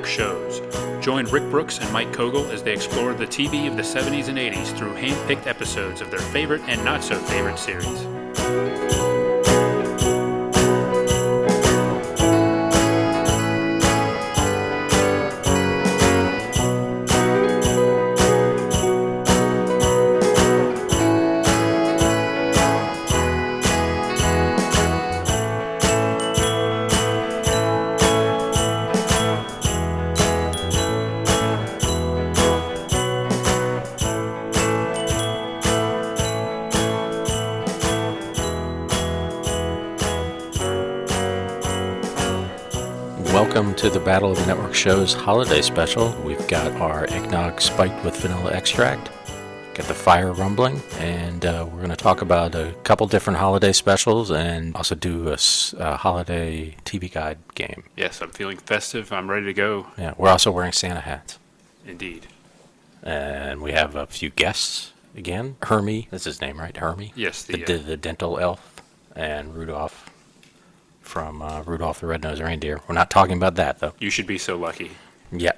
shows. Join Rick Brooks and Mike Kogel as they explore the TV of the 70s and 80s through hand-picked episodes of their favorite and not-so-favorite series. Welcome to the Battle of the Network Show's holiday special. We've got our eggnog spiked with vanilla extract, got the fire rumbling, and we're going to talk about a couple different holiday specials and also do a holiday TV guide game. Yes, I'm feeling festive. I'm ready to go. Yeah, we're also wearing Santa hats. Indeed. And we have a few guests again. Hermie, that's his name, right? Hermie? Yes. The dental elf, and Rudolph from Rudolph the Red-Nosed Reindeer. We're not talking about that, though. You should be so lucky. Yeah.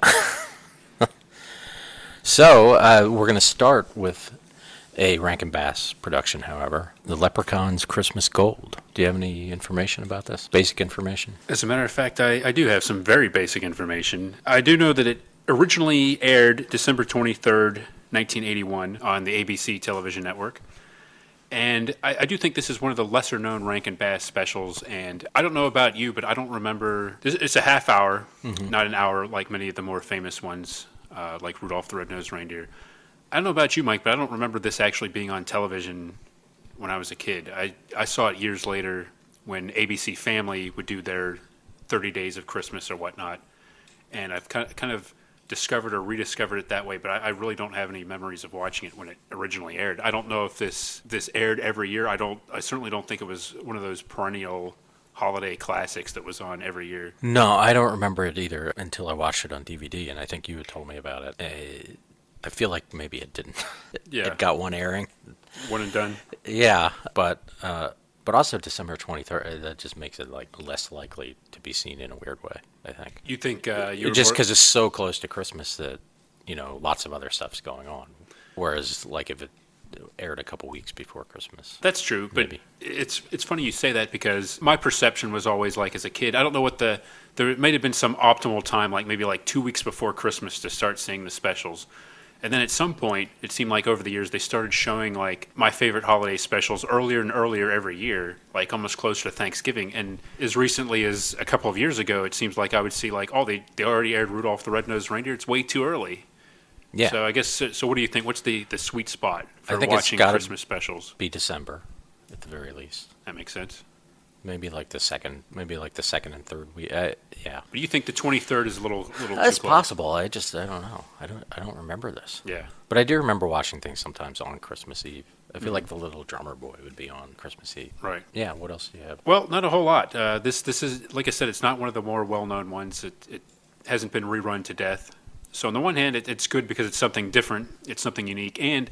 So, we're going to start with a Rankin-Bass production, however. The Leprechauns Christmas Gold. Do you have any information about this? Basic information? As a matter of fact, I do have some very basic information. I do know that it originally aired December 23rd, 1981 on the ABC television network. And I do think this is one of the lesser-known Rankin-Bass specials, and I don't know about you, but I don't remember. It's a half hour, not an hour like many of the more famous ones, like Rudolph the Red-Nosed Reindeer. I don't know about you, Mike, but I don't remember this actually being on television when I was a kid. I saw it years later when ABC Family would do their 30 Days of Christmas or whatnot, and I've kind of discovered or rediscovered it that way, but I really don't have any memories of watching it when it originally aired. I don't know if this aired every year. I certainly don't think it was one of those perennial holiday classics that was on every year. No, I don't remember it either until I watched it on DVD, and I think you had told me about it. I feel like maybe it didn't. Yeah. It got one airing. One and done. Yeah, but also December 23rd, that just makes it like less likely to be seen in a weird way, I think. You think just because it's so close to Christmas that, lots of other stuff's going on. Whereas, like, if it aired a couple weeks before Christmas. That's true, but maybe. It's funny you say that because my perception was always like as a kid, I don't know what there may have been some optimal time, like maybe like 2 weeks before Christmas to start seeing the specials. And then at some point, it seemed like over the years, they started showing like my favorite holiday specials earlier and earlier every year, like almost closer to Thanksgiving. And as recently as a couple of years ago, it seems like I would see like, oh, they already aired Rudolph the Red-Nosed Reindeer. It's way too early. Yeah. So I guess, so what do you think? What's the sweet spot for I think watching it's gotta Christmas specials? Be December, at the very least. That makes sense. Maybe like the second and third week. Yeah. But do you think the 23rd is a little too close? That's possible. I don't know. I don't remember this. Yeah. But I do remember watching things sometimes on Christmas Eve. I feel like the Little Drummer Boy would be on Christmas Eve. Right. Yeah. What else do you have? Well, not a whole lot. This is, like I said, it's not one of the more well-known ones. It hasn't been rerun to death. So on the one hand, it's good because it's something different. It's something unique. And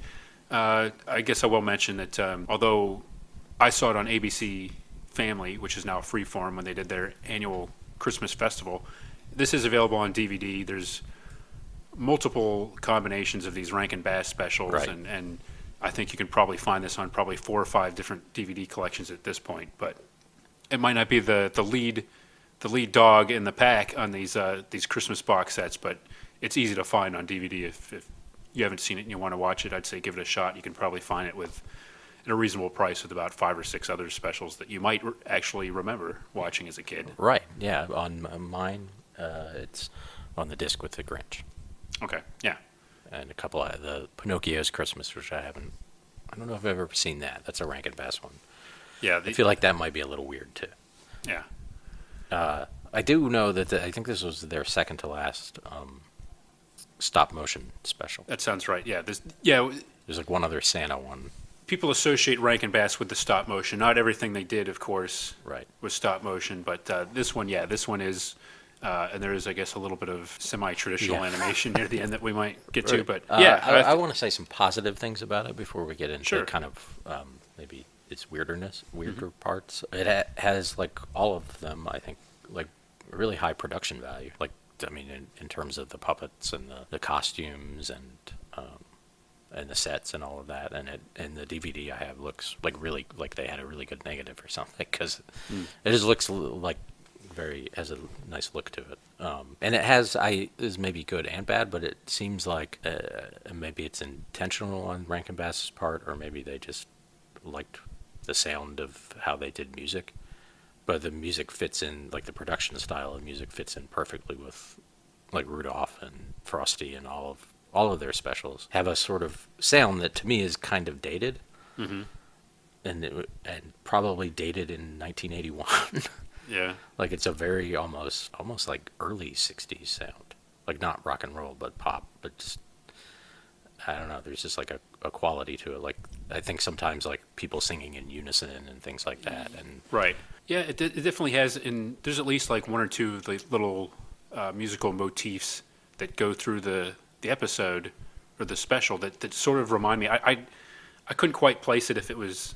I guess I will mention that although I saw it on ABC Family, which is now Freeform, when they did their annual Christmas festival, this is available on DVD. There's multiple combinations of these Rankin-Bass specials, right. and I think you can probably find this on probably 4 or 5 different DVD collections at this point. But it might not be the lead dog in the pack on these Christmas box sets, but it's easy to find on DVD. If you haven't seen it and you want to watch it, I'd say give it a shot. You can probably find it at a reasonable price with about 5 or 6 other specials that you might actually remember watching as a kid. Right. Yeah. On mine, it's on the disc with the Grinch. Okay. Yeah. And a couple of the Pinocchio's Christmas, which I don't know if I've ever seen that. That's a Rankin-Bass one. Yeah. I feel like that might be a little weird too. Yeah. I do know that I think this was their second to last stop motion special. That sounds right. Yeah. There's like one other Santa one. People associate Rankin-Bass with the stop motion. Not everything they did, of course, right, was stop motion, but this one is, and there is, I guess, a little bit of semi-traditional animation near the end that we might get to. But I want to say some positive things about it before we get into kind of maybe its weirder parts. It has like all of them, I think, like really high production value. Like I mean, in terms of the puppets and the costumes and the sets and all of that, and the DVD I have looks like really like they had a really good negative or something, because it just looks like has a nice look to it. And it is maybe good and bad, but it seems like maybe it's intentional on Rankin-Bass's part, or maybe they just liked the sound of how they did music. But the music fits in, like the production style of music fits in perfectly with like Rudolph and Frosty and all of their specials have a sort of sound that to me is kind of dated, and probably dated in 1981. Yeah. Like it's a very almost like early 60s sound. Like not rock and roll, but pop, but just, I don't know, there's just like a quality to it. Like I think sometimes like people singing in unison and things like that. And Right. Yeah, it definitely has, and there's at least like one or two of the little musical motifs that go through the episode or the special that sort of remind me. I couldn't quite place it if it was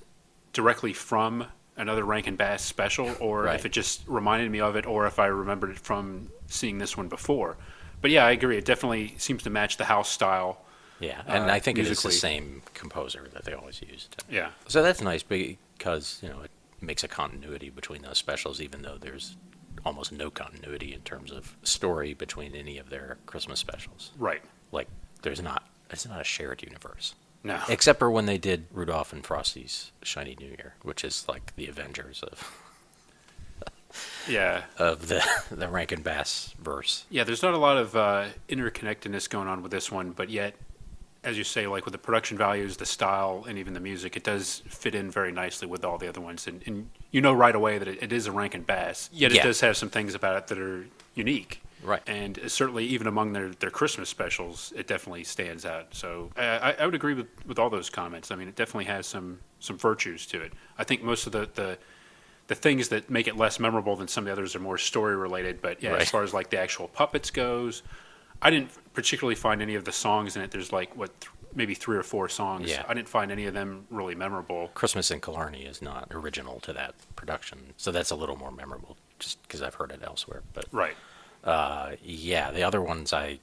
directly from another Rankin-Bass special, or if it just reminded me of it, or if I remembered it from seeing this one before. But yeah, I agree. It definitely seems to match the house style. yeah, and I think musically. it is the same composer that they always used. Yeah. So that's nice because, it makes a continuity between those specials, even though there's almost no continuity in terms of story between any of their Christmas specials. Right. Like, it's not a shared universe. No. Except for when they did Rudolph and Frosty's Shiny New Year, which is like the Avengers Yeah. of the Rankin-Bass verse. Yeah, there's not a lot of interconnectedness going on with this one, but yet, as you say, like with the production values, the style, and even the music, it does fit in very nicely with all the other ones. And you know right away that it is a Rankin-Bass, yet it does have some things about it that are unique. Right. And certainly even among their Christmas specials, it definitely stands out. So I would agree with all those comments. I mean, it definitely has some virtues to it. I think most of the things that make it less memorable than some of the others are more story related. But yeah, as far as like the actual puppets goes, I didn't particularly find any of the songs in it. There's like, maybe 3 or 4 songs. Yeah. I didn't find any of them really memorable. Christmas in Killarney is not original to that production, so that's a little more memorable just because I've heard it elsewhere. But Right. yeah, the other ones I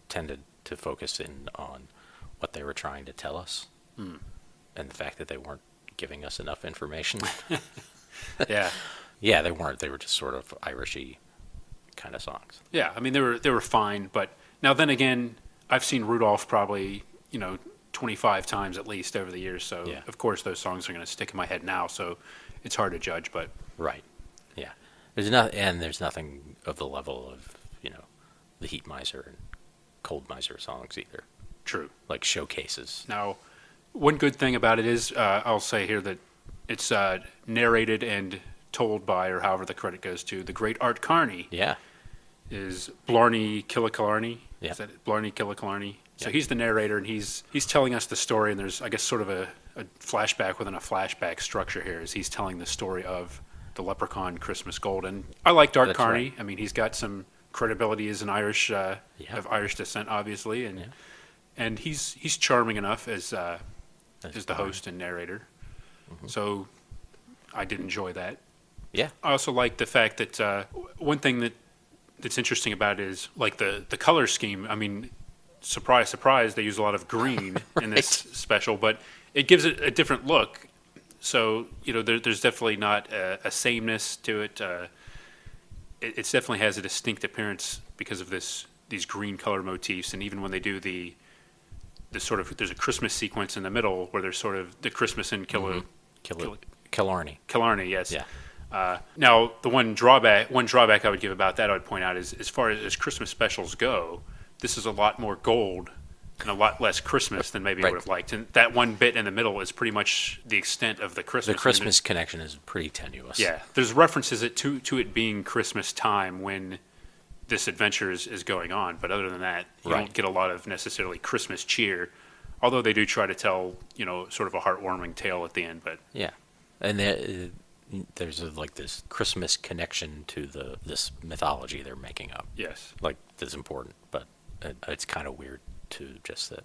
tended to focus in on what they were trying to tell us, and the fact that they weren't giving us enough information. Yeah. Yeah, they weren't. They were just sort of Irishy kind of songs. Yeah, I mean, they were fine, but now then again, I've seen Rudolph probably, 25 times at least over the years, so of course those songs are going to stick in my head now, so it's hard to judge, but... Right. Yeah. There's nothing of the level of, the Heat Miser and Cold Miser songs either. True. Like showcases. Now, one good thing about it is, I'll say here that it's narrated and told by, or however the credit goes to, the great Art Carney. Yeah. Is Blarney Killiclarney. Yeah. Is that Blarney Killiclarney? So Yeah. he's the narrator, and he's telling us the story, and there's, I guess, sort of a flashback within a flashback structure here, as he's telling the story of the Leprechaun Christmas Gold. And I liked Art Carney. Right. I mean, he's got some credibility as an Irish, of Irish descent, obviously, and he's charming enough as the host and narrator. Mm-hmm. So I did enjoy that. Yeah. I also like the fact that one thing that's interesting about it is like the color scheme. I mean, surprise, surprise, they use a lot of green in this special, but it gives it a different look. So, there's definitely not a sameness to it. It definitely has a distinct appearance because of these green color motifs. And even when they do the sort of, there's a Christmas sequence in the middle where there's sort of the Christmas in Killarney. Killarney, yes. Yeah. Now, the one drawback I would give about that, I would point out, is as far as Christmas specials go, this is a lot more gold and a lot less Christmas than maybe I would have liked. And that one bit in the middle is pretty much the extent of the Christmas. The Christmas connection is pretty tenuous. Yeah. There's references to it being Christmas time when this adventure is going on. But other than that, you don't get a lot of necessarily Christmas cheer, although they do try to tell, sort of a heartwarming tale at the end. But yeah. And there's like this Christmas connection to this mythology they're making up. Yes. Like, that's important, but it's kind of weird to just that.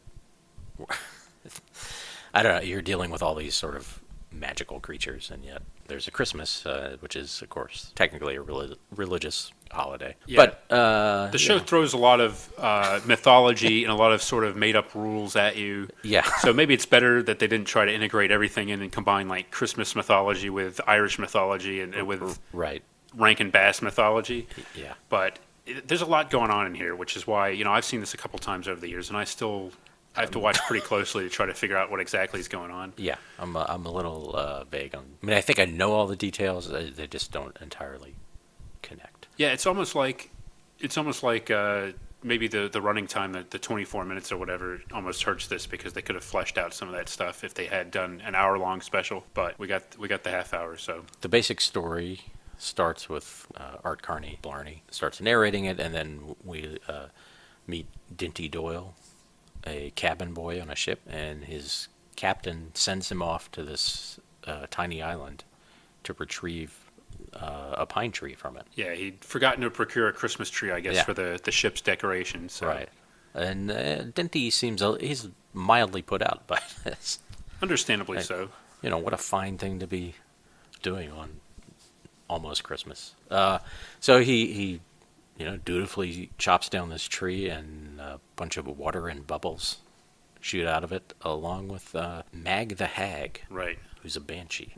I don't know. You're dealing with all these sort of magical creatures, and yet there's a Christmas, which is, of course, technically a religious holiday. Yeah. But The show throws a lot of mythology and a lot of sort of made-up rules at you. Yeah. So maybe it's better that they didn't try to integrate everything in and combine like Christmas mythology with Irish mythology and with right. Rankin-Bass mythology. Yeah. But there's a lot going on in here, which is why, I've seen this a couple times over the years, and I have to watch pretty closely to try to figure out what exactly is going on. Yeah, I'm a little vague on. I mean, I think I know all the details. They just don't entirely connect. Yeah, it's almost like maybe the running time, the 24 minutes or whatever, almost hurts this because they could have fleshed out some of that stuff if they had done an hour-long special. But we got the half hour, so. The basic story starts with Art Carney, Blarney, starts narrating it, and then we meet Dinty Doyle, a cabin boy on a ship, and his captain sends him off to this tiny island to retrieve a pine tree from it. Yeah, he'd forgotten to procure a Christmas tree, I guess, Yeah. for the ship's decorations. So. Right. And Dinty seems he's mildly put out by this. Understandably so. What a fine thing to be doing on almost Christmas. So he dutifully chops down this tree, and a bunch of water and bubbles shoot out of it, along with Mag the Hag, Right. who's a banshee.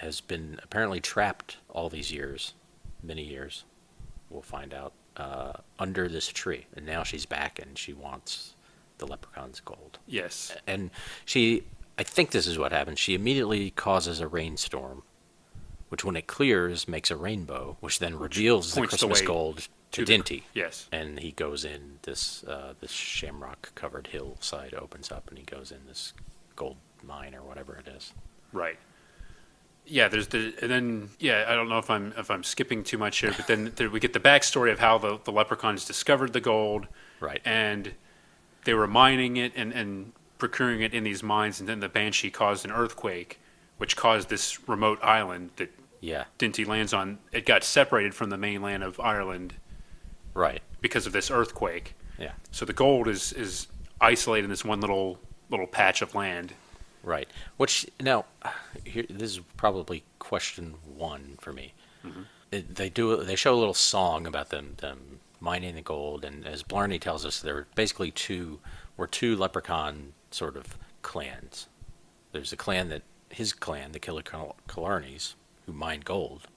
Has been apparently trapped all these years, many years. We'll find out under this tree, and now she's back, and she wants the leprechaun's gold. Yes. And I think this is what happens. She immediately causes a rainstorm, which, when it clears, makes a rainbow, which then reveals the points the Christmas way gold to the- Dinty. Yes. And he goes in this shamrock-covered hillside opens up, and he goes in this gold mine or whatever it is. Right. Yeah, and then I don't know if I'm skipping too much here, but then we get the backstory of how the leprechauns discovered the gold, Right. and they were mining it and procuring it in these mines, and then the banshee caused an earthquake, which caused this remote island that Yeah. Dinty lands on. It got separated from the mainland of Ireland Right. because of this earthquake. Yeah. So the gold is isolated in this one little patch of land. Right. Which now, this is probably question one for me. Mm-hmm. They show a little song about them mining the gold, and as Blarney tells us, there were basically two leprechaun sort of clans. There's his clan, the Killarneys, who mine gold,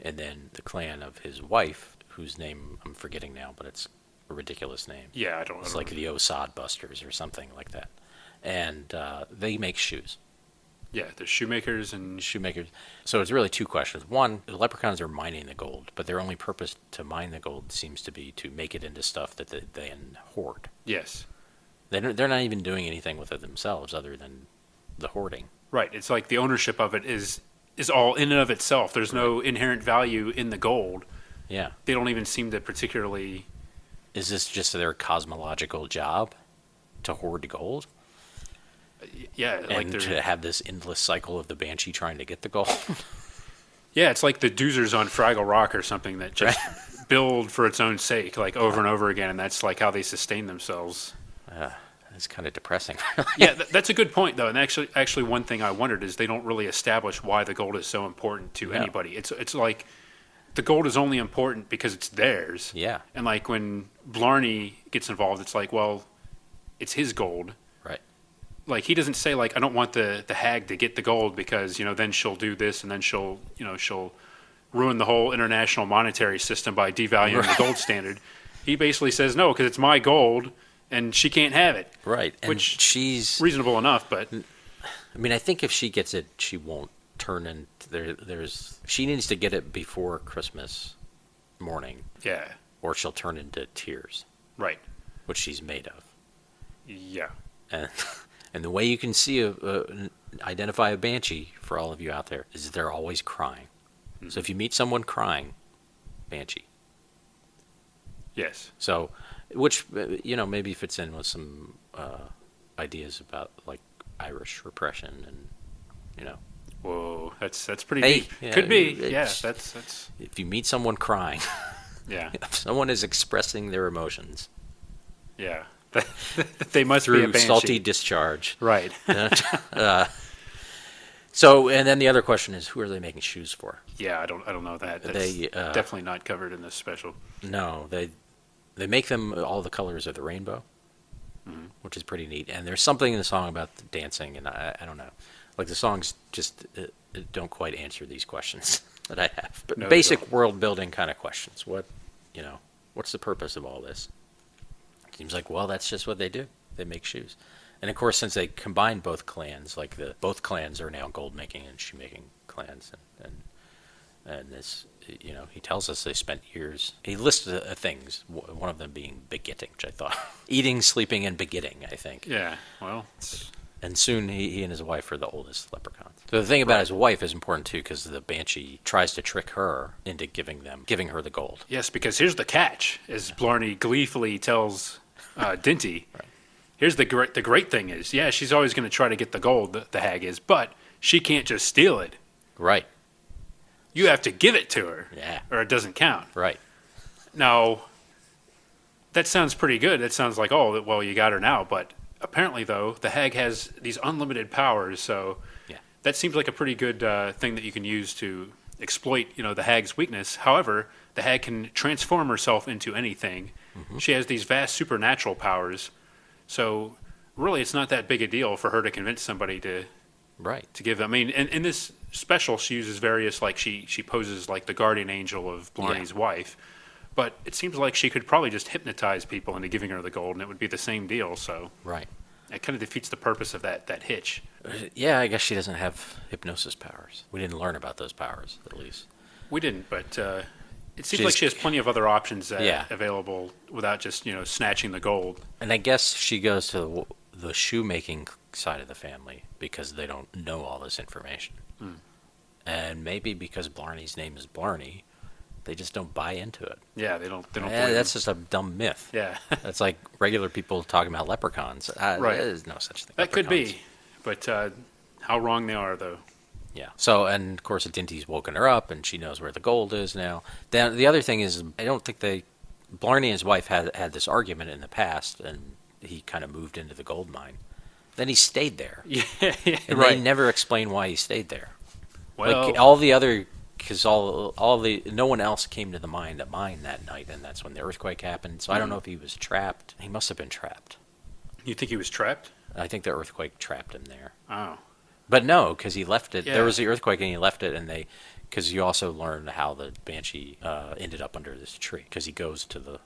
and then the clan of his wife, whose name I'm forgetting now, but it's a ridiculous name. Yeah, I don't know. It's like the Osod Busters or something like that. And they make shoes. Yeah, there's shoemakers and Shoemakers. So it's really two questions. One, the leprechauns are mining the gold, but their only purpose to mine the gold seems to be to make it into stuff that they then hoard. yes. They're not even doing anything with it themselves other than the hoarding. Right. It's like the ownership of it is all in and of itself. There's no inherent value in the gold. Yeah. They don't even seem to particularly. Is this just their cosmological job to hoard gold? Yeah, like And they're. to have this endless cycle of the banshee trying to get the gold? Yeah, it's like the doozers on Fraggle Rock or something that just build for its own sake, like over and over again, and that's like how they sustain themselves. It's kind of depressing. Yeah, that's a good point though. And actually, one thing I wondered is they don't really establish why the gold is so important to No. anybody. It's like the gold is only important because it's theirs. Yeah. And like when Blarney gets involved, it's like, well, it's his gold. Right. Like he doesn't say like I don't want the hag to get the gold because then she'll do this and then she'll ruin the whole international monetary system by devaluing the gold standard. He basically says no because it's my gold and she can't have it. Right. And Which she's reasonable enough, but I mean, I think if she gets it, she won't turn into she needs to get it before Christmas morning, yeah, or she'll turn into tears, right, which she's made of. yeah, And the way you can see identify a banshee for all of you out there is they're always crying. Mm-hmm. So if you meet someone crying, banshee. yes, So, which maybe fits in with some ideas about like Irish repression and Whoa, that's pretty Hey, deep. yeah, Could be, yeah. it's- That's if you meet someone crying, yeah, if someone is expressing their emotions yeah. They must be a through banshee. salty discharge. Right. So, and then the other question is, who are they making shoes for? Yeah, I don't know that. That's They definitely not covered in this special. no, they make them all the colors of the rainbow, which is pretty neat. And there's something in the song about the dancing, and I don't know, like the songs just don't quite answer these questions that I have. But No, they basic don't. world building kind of questions. What's the purpose of all this? Seems like, well, that's just what they do. They make shoes. And of course, since they combined both clans, like both clans are now gold making and shoe making clans, and this, he tells us they spent years. He lists things, one of them being begetting, which I thought, eating, sleeping, and begetting. I think. Yeah, well, And soon he and his wife are the oldest leprechauns. So the thing about his wife is important too, because the banshee tries to trick her into giving her the gold. yes, because here's the catch, as Blarney gleefully tells Dinty. Right. Here's the great thing is, yeah, she's always going to try to get the gold, the hag is, but she can't just steal it. Right. You have to give it to her, Yeah. or it doesn't count. Right. Now, that sounds pretty good. That sounds like, oh, well, you got her now. But apparently, though, the hag has these unlimited powers, so Yeah. that seems like a pretty good thing that you can use to exploit, the hag's weakness. However, the hag can transform herself into anything. She has these vast supernatural powers, so really, it's not that big a deal for her to convince somebody to Right. give them. I mean, in this special, she uses various, like, she poses like the guardian angel of Blarney's wife, but it seems like she could probably just hypnotize people into giving her the gold, and it would be the same deal. So Right. it kind of defeats the purpose of that hitch. Yeah, I guess she doesn't have hypnosis powers. We didn't learn about those powers, at least. We didn't, but it seems She's- like she has plenty of other options Yeah. available without just snatching the gold. And I guess she goes to the shoemaking side of the family because they don't know all this information. And maybe because Blarney's name is Blarney, they just don't buy into it. Yeah, they don't. They don't. Yeah, believe that's them. just a dumb myth. Yeah, That's like regular people talking about leprechauns. Right. There's no such thing. that could Leprechauns. be, but how wrong they are, though. Yeah. So, and of course, Dinty's woken her up, and she knows where the gold is now. Then the other thing is, I don't think Blarney and his wife had this argument in the past, and he kind of moved into the gold mine. Then he stayed there, Yeah, and right. they never explain why he stayed there. Well, Like all the other, because no one else came to the mine to mine that night, and that's when the earthquake happened. So I don't know if he was trapped. He must have been trapped. you think he was trapped? I think the earthquake trapped him there. Oh, But no, because he left it. Yeah. There was the earthquake, and he left it, and because you also learn how the banshee ended up under this tree, because he goes to the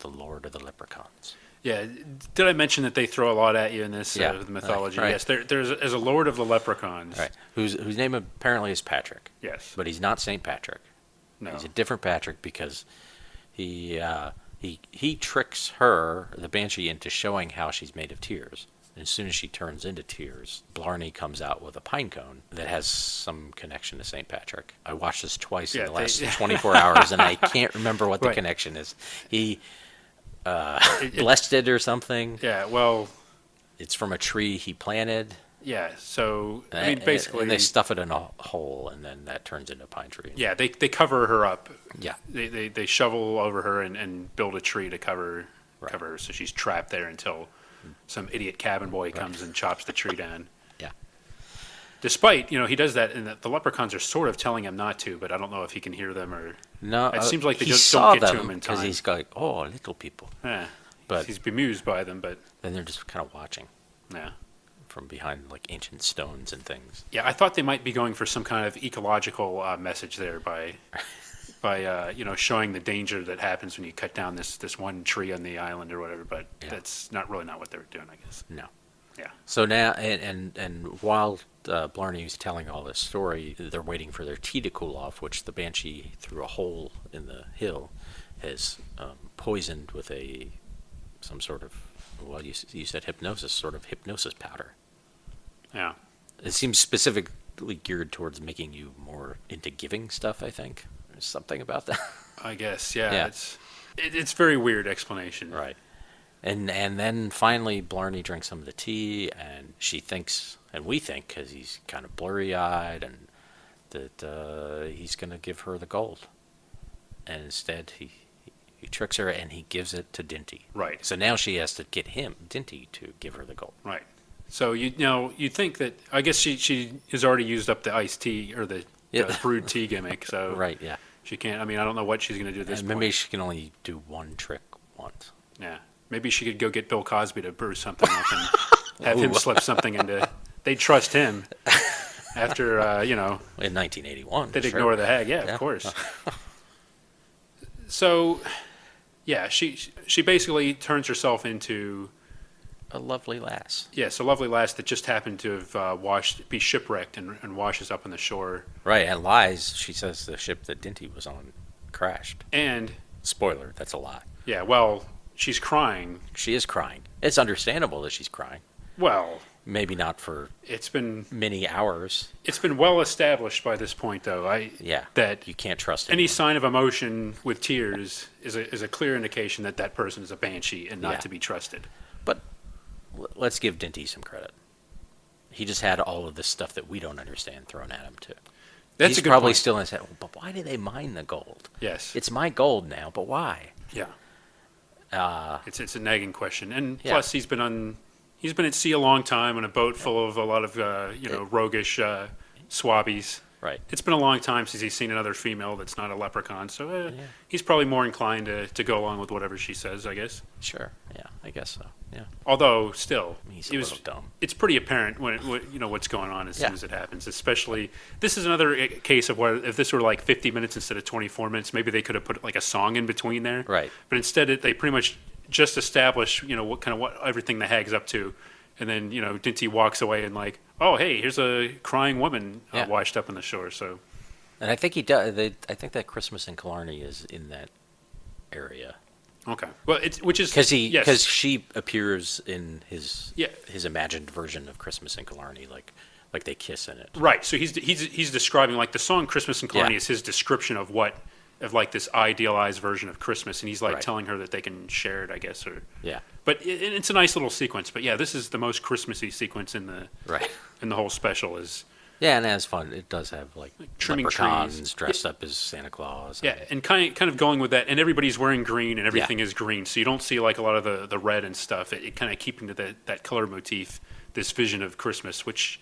Lord of the Leprechauns. yeah. Did I mention that they throw a lot at you in this Yeah, the mythology? right. Yes, there's a lord of the leprechauns. Right. Whose name apparently is Patrick, Yes. but he's not Saint Patrick. No. He's a different Patrick because he tricks her, the banshee, into showing how she's made of tears. And as soon as she turns into tears, Blarney comes out with a pine cone that has some connection to St. Patrick. I watched this twice in Yeah, the last they- 24 hours, and I can't remember what the Right. connection is. He blessed it or something. Yeah. Well. It's from a tree he planted. Yeah. So I mean, and- basically, and they stuff it in a hole, and then that turns into a pine tree. yeah, they cover her up. Yeah. They shovel over her and build a tree to cover Right. her, so she's trapped there until some idiot cabin boy comes and chops the tree down. Yeah. Despite he does that, and the leprechauns are sort of telling him not to, but I don't know if he can hear them or. No, It seems like they he just saw don't get to them him in because time. he's like, oh, little people. Yeah. But- he's bemused by them, but Then they're just kind of watching yeah. from behind like ancient stones and things. Yeah, I thought they might be going for some kind of ecological message there by showing the danger that happens when you cut down this one tree on the island or whatever. But Yeah. that's not really not what they were doing, I guess. No. Yeah. So now, and while Blarney is telling all this story, they're waiting for their tea to cool off, which the banshee, through a hole in the hill, has poisoned with some sort of, well, you said hypnosis, sort of hypnosis powder. Yeah. It seems specifically geared towards making you more into giving stuff, I think. There's something about that. I guess. Yeah. Yeah. It's very weird explanation. Right. And then finally Blarney drinks some of the tea, and she thinks, and we think, because he's kind of blurry-eyed, and that he's going to give her the gold. And instead he tricks her, and he gives it to Dinty. Right. So now she has to get Dinty, to give her the gold. Right. So you think that I guess she has already used up the iced tea or the brewed tea gimmick. So Right, yeah. she can't. I mean, I don't know what she's going to do at this And point. maybe she can only do one trick once. Yeah, maybe she could go get Bill Cosby to brew something up and have him slip something into. They'd trust him after In 1981. they'd sure. ignore the hag. Yeah, Yeah. of course. So, yeah, she basically turns herself into A lovely lass. yes, a lovely lass that just happened to have be shipwrecked and washes up on the shore. Right, and lies. She says the ship that Dinty was on crashed. And Spoiler, that's a lie. yeah, well, she's crying. She is crying. It's understandable that she's crying. Well, Maybe not for it's been many hours. well established by this point, though. Yeah, that you can't trust any anyone. sign of emotion with tears is a clear indication that that person is a banshee and not Yeah. to be trusted. But let's give Dinty some credit. He just had all of this stuff that we don't understand thrown at him too. That's He's a good probably point. still in his head. But why do they mine the gold? Yes. It's my gold now, but why? Yeah. It's a nagging question, and Yeah. plus he's been at sea a long time on a boat full of a lot of roguish swabbies. Right. It's been a long time since he's seen another female that's not a leprechaun, so he's probably more inclined to go along with whatever she says, I guess. Sure. Yeah, I guess so. Yeah. Although still, He's a little dumb. it's pretty apparent when what's going on as Yeah. soon as it happens. Especially, this is another case of where if this were like 50 minutes instead of 24 minutes, maybe they could have put like a song in between there. Right. But instead, they pretty much just establish what everything the hag's up to, and then Dinty walks away and like, oh hey, here's a crying woman Yeah. washed up on the shore. So And I think he does. I think that Christmas in Killarney is in that area okay, well which is because she appears in his Yeah. his imagined version of Christmas in Killarney, like they kiss in it. right. So he's describing like the song Christmas in Killarney Yeah. is his description of like this idealized version of Christmas, and he's like Right. telling her that they can share it, I guess, or Yeah. but it's a nice little sequence. But yeah, this is the most Christmassy sequence in Right. the whole special. Is Yeah, and that's fun. It does have like trimming leprechauns trees. dressed up as Santa Claus. yeah, and kind of going with that, and everybody's wearing green, and everything is green, so you don't see like a lot of the red and stuff. It kind of keeping to that color motif, this vision of Christmas, which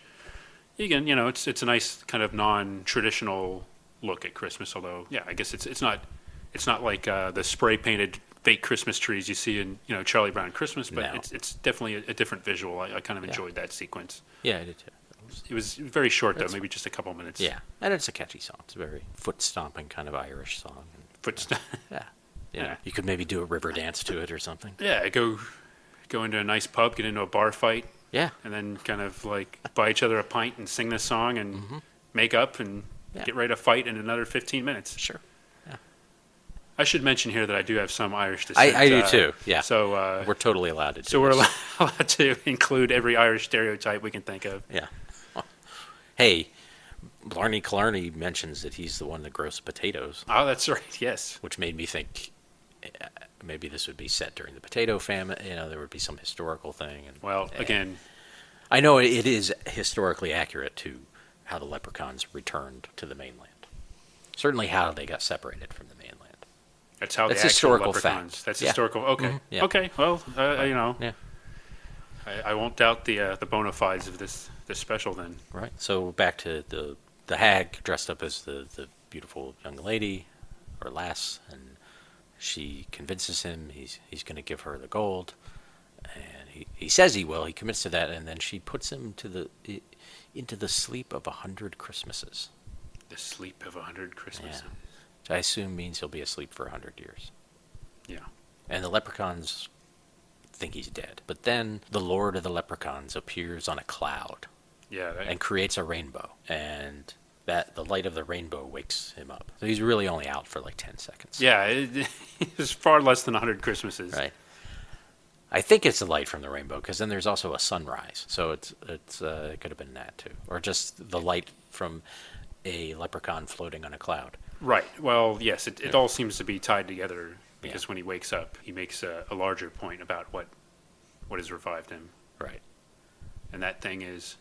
again, it's a nice kind of non-traditional look at Christmas. Although, yeah, I guess it's not like the spray painted fake Christmas trees you see in Charlie Brown Christmas, but No. it's definitely a different visual. I kind of enjoyed that sequence. Yeah, I did too. It was very short though, It's- maybe just a couple minutes. Yeah, and it's a catchy song. It's a very foot stomping kind of Irish song. Footst- Yeah. Yeah. You could maybe do a river dance to it or something. yeah, go into a nice pub, get into a bar fight, Yeah. and then kind of like buy each other a pint and sing this song and make up and Yeah. get ready to fight in another 15 minutes. Sure. I should mention here that I do have some Irish descent. I do too. Yeah. So We're totally allowed to do so we're this. allowed to include every Irish stereotype we can think of. Yeah. Hey, Blarney Killarney mentions that he's the one that grows potatoes, Oh, that's right. Yes. which made me think maybe this would be set during the potato famine. There would be some historical thing. And Well, again, I know it is historically accurate to how the leprechauns returned to the mainland. Certainly how they got separated from the mainland. that's how That's the actual historical leprechauns. fact. That's Yeah. historical. Okay. Mhm. Yeah. Okay. Well, Yeah. I won't doubt the bona fides of this special then. Right. So back to the hag dressed up as the beautiful young lady or lass, and she convinces him he's going to give her the gold, and he says he will. He commits to that, and then she puts him into the sleep of 100 Christmases. The sleep of 100 Christmases. Yeah. Which I assume means he'll be asleep for 100 years. Yeah. And the leprechauns think he's dead. But then the Lord of the Leprechauns appears on a cloud Yeah. and creates a rainbow. And the light of the rainbow wakes him up. So he's really only out for like 10 seconds. Yeah. It was far less than 100 Christmases. Right. I think it's the light from the rainbow, because then there's also a sunrise. So it could have been that too. Or just the light from a leprechaun floating on a cloud. Right. Well, yes, it all seems to be tied together because Yeah. when he wakes up, he makes a larger point about what has revived him. Right. And that thing is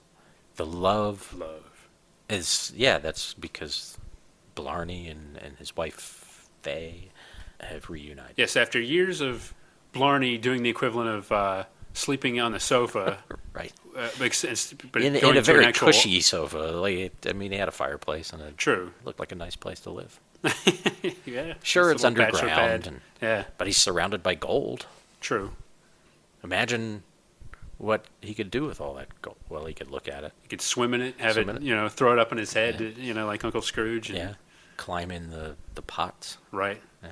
The love love. that's because Blarney and his wife, Faye, have reunited. Yes, after years of Blarney doing the equivalent of sleeping on the sofa Right. makes sense. But In going a to an very actual, cushy sofa. Like, I mean, they had a fireplace and it True. looked like a nice place to live. Yeah. Sure, Just it's a little bachelor underground, pad. Yeah. but he's surrounded by gold. True. Imagine what he could do with all that gold. Well, he could look at it. You could swim in it, have Swim it, in it. throw it up in his head, Yeah. like Uncle Scrooge. And, Yeah. Climb in the pots. Right. Yeah.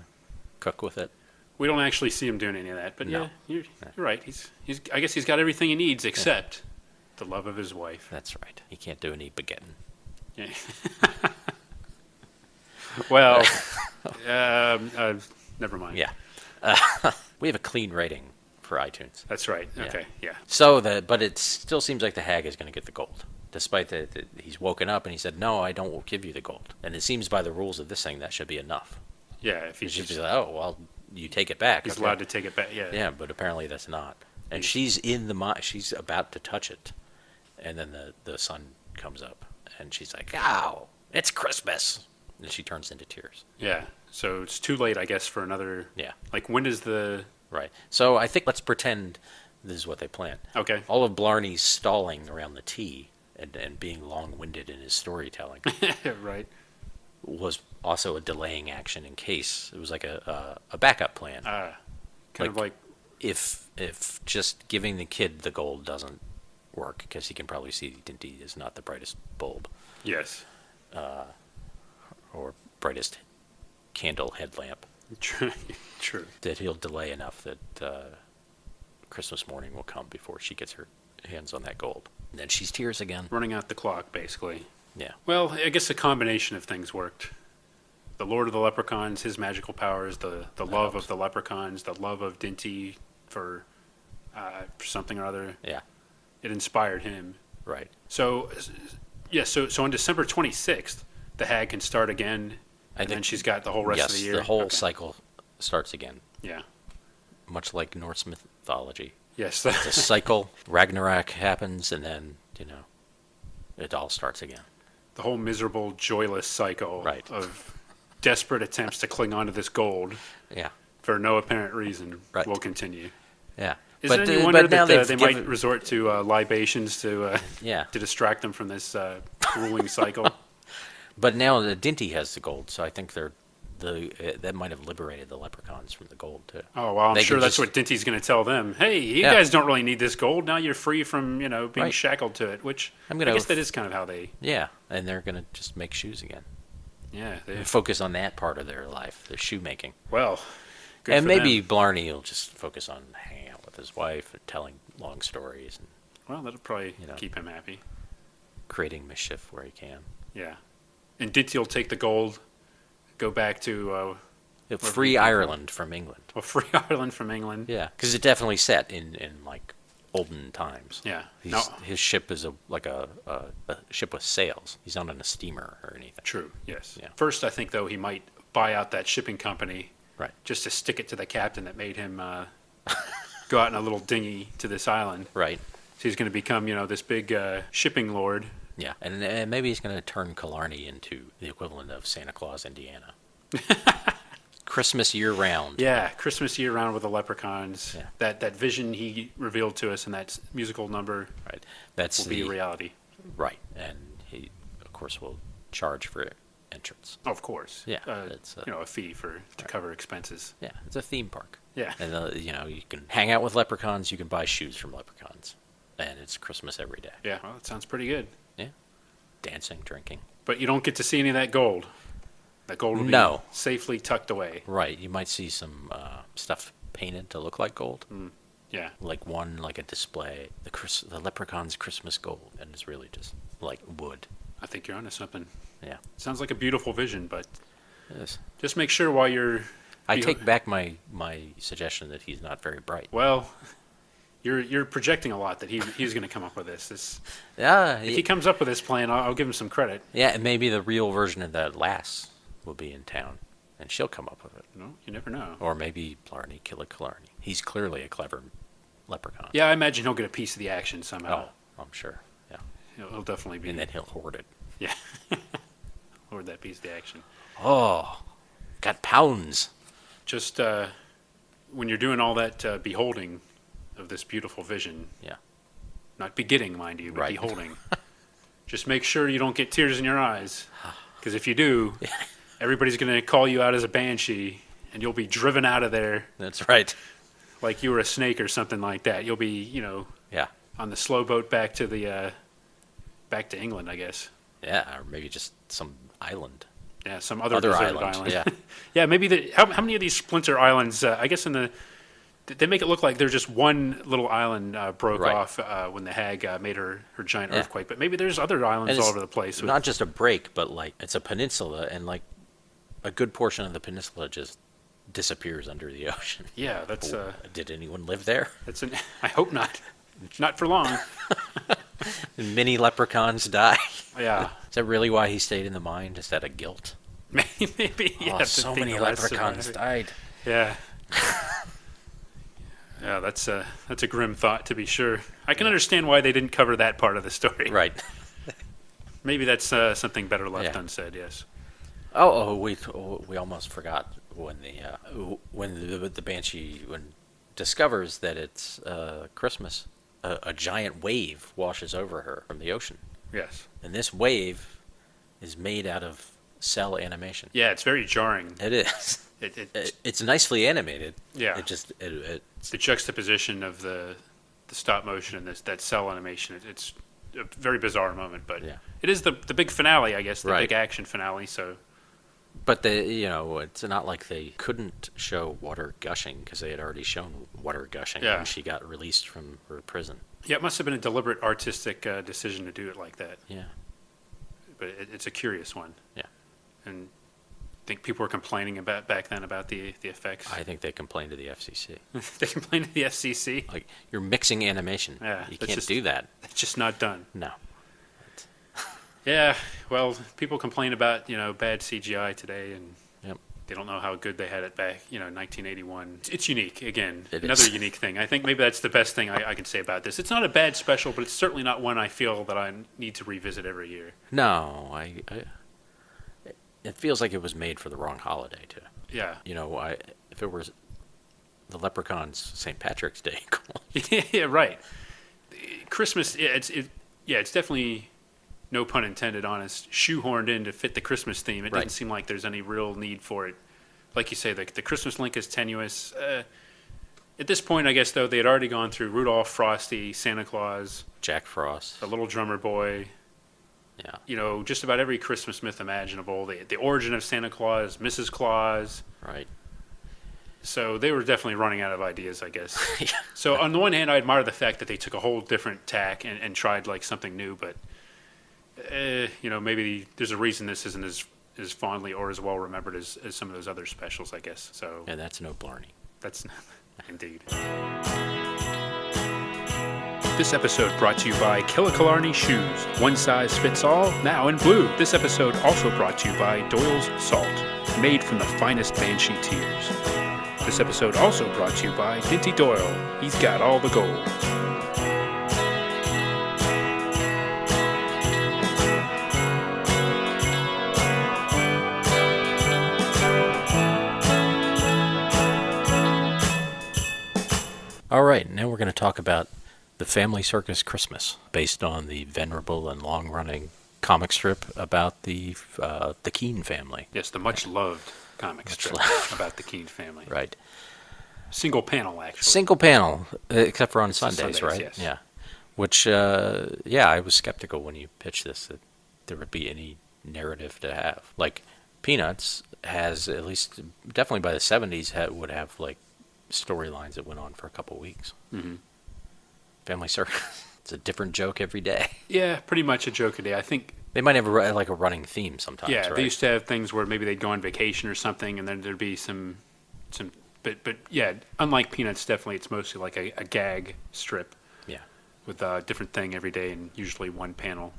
Cook with it. We don't actually see him doing any of that, but No. yeah, you're right. He's. I guess he's got everything he needs except the love of his wife. That's right. He can't do any baguetting. Yeah. Well, never mind. Yeah. We have a clean rating for iTunes. That's right. Yeah. Okay. Yeah. So but it still seems like the hag is going to get the gold, despite that he's woken up and he said, "No, I don't give you the gold." And it seems by the rules of this thing that should be enough. Yeah. If He he's should just, be like, "Oh, well, you take it back." he's Okay. allowed to take it back. Yeah. Yeah, but apparently that's not. And He's- she's she's about to touch it, and then the sun comes up, and she's like, "Ow, it's Christmas!" And she turns into tears. Yeah. So it's too late, I guess, for another. Yeah, Like, when does the? right. So I think let's pretend this is what they planned. Okay. All of Blarney's stalling around the tea and being long-winded in his storytelling Right. was also a delaying action in case it was like a backup plan. Kind of like. If just giving the kid the gold doesn't work, because he can probably see Dinty is not the brightest bulb Yes. or brightest candle headlamp, True. True. that he'll delay enough that Christmas morning will come before she gets her hands on that gold. And then she's tears again. Running out the clock, basically. Yeah. Well, I guess a combination of things worked. The Lord of the Leprechauns, his magical powers, the love helps. of the Leprechauns, the love of Dinty for something or other. Yeah. It inspired him. Right. So, so on December 26th, the hag can start again, and then she's got the whole rest yes, of the year. the whole Okay. cycle starts again, Yeah. much like Norse mythology. Yes. It's a cycle. Ragnarok happens, and then it all starts again. The whole miserable, joyless cycle Right. of desperate attempts to cling onto this gold Yeah. for no apparent reason Right. will continue. Yeah. Is it any wonder that they might resort to libations to Yeah. to distract them from this grueling cycle? But now the Dinty has the gold, so I think that might have liberated the leprechauns from the gold too. Oh, well, I'm They sure could that's just- what Dinty's going to tell them. Hey, you Yeah. guys don't really need this gold. Now you're free from, being Right. shackled to it, which I'm I gonna guess that is kind of how they, Yeah, and they're gonna just make shoes again. yeah. They, And focus on that part of their life, their shoemaking. well, good And for maybe them. Blarney will just focus on hanging out with his wife and telling long stories and Well, that'll probably you know. keep him happy. creating mischief where he can. Yeah. And Dinty will take the gold, go back to, Free Ireland from England. free Ireland from England. Yeah, because it definitely set in like olden times. Yeah. He's, No. His ship is a ship with sails. He's not on a steamer or anything. True, yes. Yeah. First, I think, though, he might buy out that shipping company Right. just to stick it to the captain that made him go out in a little dinghy to this island. Right. So he's going to become, this big shipping lord. Yeah, and maybe he's going to turn Killarney into the equivalent of Santa Claus, Indiana. Christmas year round. Yeah, Christmas year round with the Leprechauns. Yeah. That vision he revealed to us in that musical number Right. That's will be a reality. right, and he, of course, will charge for entrance. Of course. Yeah, it's, a fee to cover expenses. Yeah, it's a theme park. Yeah. And you can hang out with leprechauns. You can buy shoes from leprechauns, and it's Christmas every day. Yeah, well, that sounds pretty good. Yeah, dancing, drinking. But you don't get to see any of that gold. That gold will be No. safely tucked away. Right. You might see some stuff painted to look like gold. Yeah. Like a display, the leprechaun's Christmas gold, and it's really just like wood. I think you're onto something. Yeah. Sounds like a beautiful vision, but Yes. just make sure while you're... I take back my suggestion that he's not very bright. Well, you're projecting a lot that he's going to come up with this. Yeah. If he comes up with this plan, I'll give him some credit. Yeah, and maybe the real version of that lass will be in town, and she'll come up with it. No, you never know. Or maybe Blarney, Killarney. He's clearly a clever leprechaun. Yeah, I imagine he'll get a piece of the action somehow. Oh, I'm sure. Yeah. He'll definitely be. And then he'll hoard it. Yeah. Or that piece of the action. Oh, got pounds. Just when you're doing all that beholding of this beautiful vision, Yeah. Not be getting, mind you, but Right. be holding. Just make sure you don't get tears in your eyes. Because if you do, everybody's going to call you out as a banshee, and you'll be driven out of there That's right. like you were a snake or something like that. You'll be, Yeah. on the slow boat back to England, I guess. Yeah, or maybe just some island. Yeah, some other Other deserted island, island. yeah. Yeah, maybe how many of these splinter islands? I guess they make it look like there's just one little island broke Right. off when the hag made her giant Yeah. earthquake. But maybe there's other islands And all it's over the place. Not just a break, but like it's a peninsula, and like a good portion of the peninsula just disappears under the ocean. Yeah, that's Did anyone live there? I hope not. Not for long. Many leprechauns die. Yeah, Is that really why he stayed in the mine? Is that a guilt? maybe. Yeah, Oh, to so think many the rest leprechauns survived. died. Yeah. Yeah, that's a grim thought to be sure. I can understand why they didn't cover that part of the story. Right. Maybe that's something better left Yeah. unsaid. Yes. We almost forgot when the banshee discovers that it's Christmas. A giant wave washes over her from the ocean, Yes. and this wave is made out of cell animation. Yeah, it's very jarring. It is. It It's nicely animated. Yeah. It's the juxtaposition of the stop motion and that cell animation. It's a very bizarre moment, but Yeah. it is the big finale, I guess, the Right. big action finale. So But it's not like they couldn't show water gushing because they had already shown water gushing Yeah. when she got released from her prison. yeah, it must have been a deliberate artistic decision to do it like that. Yeah. But it's a curious one. Yeah. And I think people were complaining back then about the effects. I think they complained to the FCC. They complained to the FCC. Like, you're mixing animation. Yeah, You that's can't just- do that. It's just not done. No. Yeah, well, people complain about bad CGI today, and Yep. they don't know how good they had it back, 1981. It's unique, again, It another is. unique thing. I think maybe that's the best thing I can say about this. It's not a bad special, but it's certainly not one I feel that I need to revisit every year. No, it feels like it was made for the wrong holiday, too. Yeah, If it was the Leprechauns St. Patrick's Day. yeah, right. Christmas, it's definitely, no pun intended, honest, shoehorned in to fit the Christmas theme. It Right. doesn't seem like there's any real need for it. Like you say, the Christmas link is tenuous. At this point, I guess, though, they had already gone through Rudolph, Frosty, Santa Claus, Jack Frost. the Little Drummer Boy, Yeah. Just about every Christmas myth imaginable. The origin of Santa Claus, Mrs. Claus. Right. So they were definitely running out of ideas, I guess. Yeah. So on the one hand, I admire the fact that they took a whole different tack and tried like something new, but maybe there's a reason this isn't as fondly or as well remembered as some of those other specials, I guess. So Yeah, that's no blarney. that's indeed. This episode brought to you by Killicalarney Shoes. One size fits all, now in blue. This episode also brought to you by Doyle's Salt, made from the finest Banshee tears. This episode also brought to you by Dinty Doyle. He's got all the gold. All right, now we're going to talk about The Family Circus Christmas, based on the venerable and long-running comic strip about the Keane family. Yes, the much-loved comic strip about the Keane family. Right. Single panel, actually. Single panel, except for on Except Sundays, Sundays, right? yes. Yeah. Which, I was skeptical when you pitched this, that there would be any narrative to have. Like, Peanuts has, at least, definitely by the 70s, would have, like, storylines that went on for a couple weeks. Mm-hmm. Family Circus, it's a different joke every day. Yeah, pretty much a joke a day. I think, They might have like a running theme sometimes, yeah, right? they used to have things where maybe they'd go on vacation or something, and then there'd be some but yeah, unlike Peanuts, definitely it's mostly like a gag strip Yeah, with a different thing every day and usually one panel.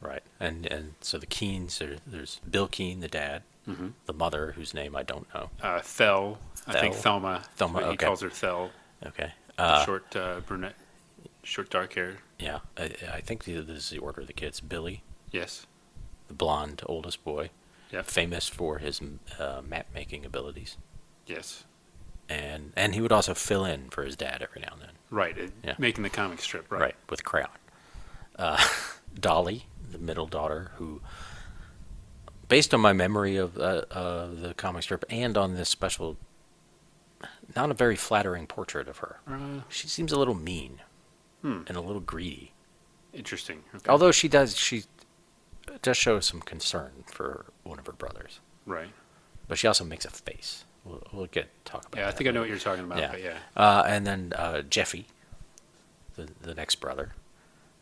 right. And so the Keanes, there's Bill Keane, the dad, Mm-hmm. the mother, whose name I don't know. Thel, I think Thel. Thelma. Thelma, He okay. calls her Thel. Okay. Short brunette, short dark hair. Yeah, I think this is the order of the kids. Billy, Yes. the blonde oldest boy, Yep. famous for his map making abilities, Yes. and he would also fill in for his dad every now and then. Right. Yeah. Making the comic strip. Right. With crayon. Dolly, the middle daughter, who, based on my memory of the comic strip and on this special, not a very flattering portrait of her. She seems a little mean and a little greedy. Interesting. Okay. Although she does show some concern for one of her brothers. Right. But she also makes a face. We'll talk about Yeah, that. I think I know what you're talking about. Yeah. But yeah. And then Jeffy, the next brother,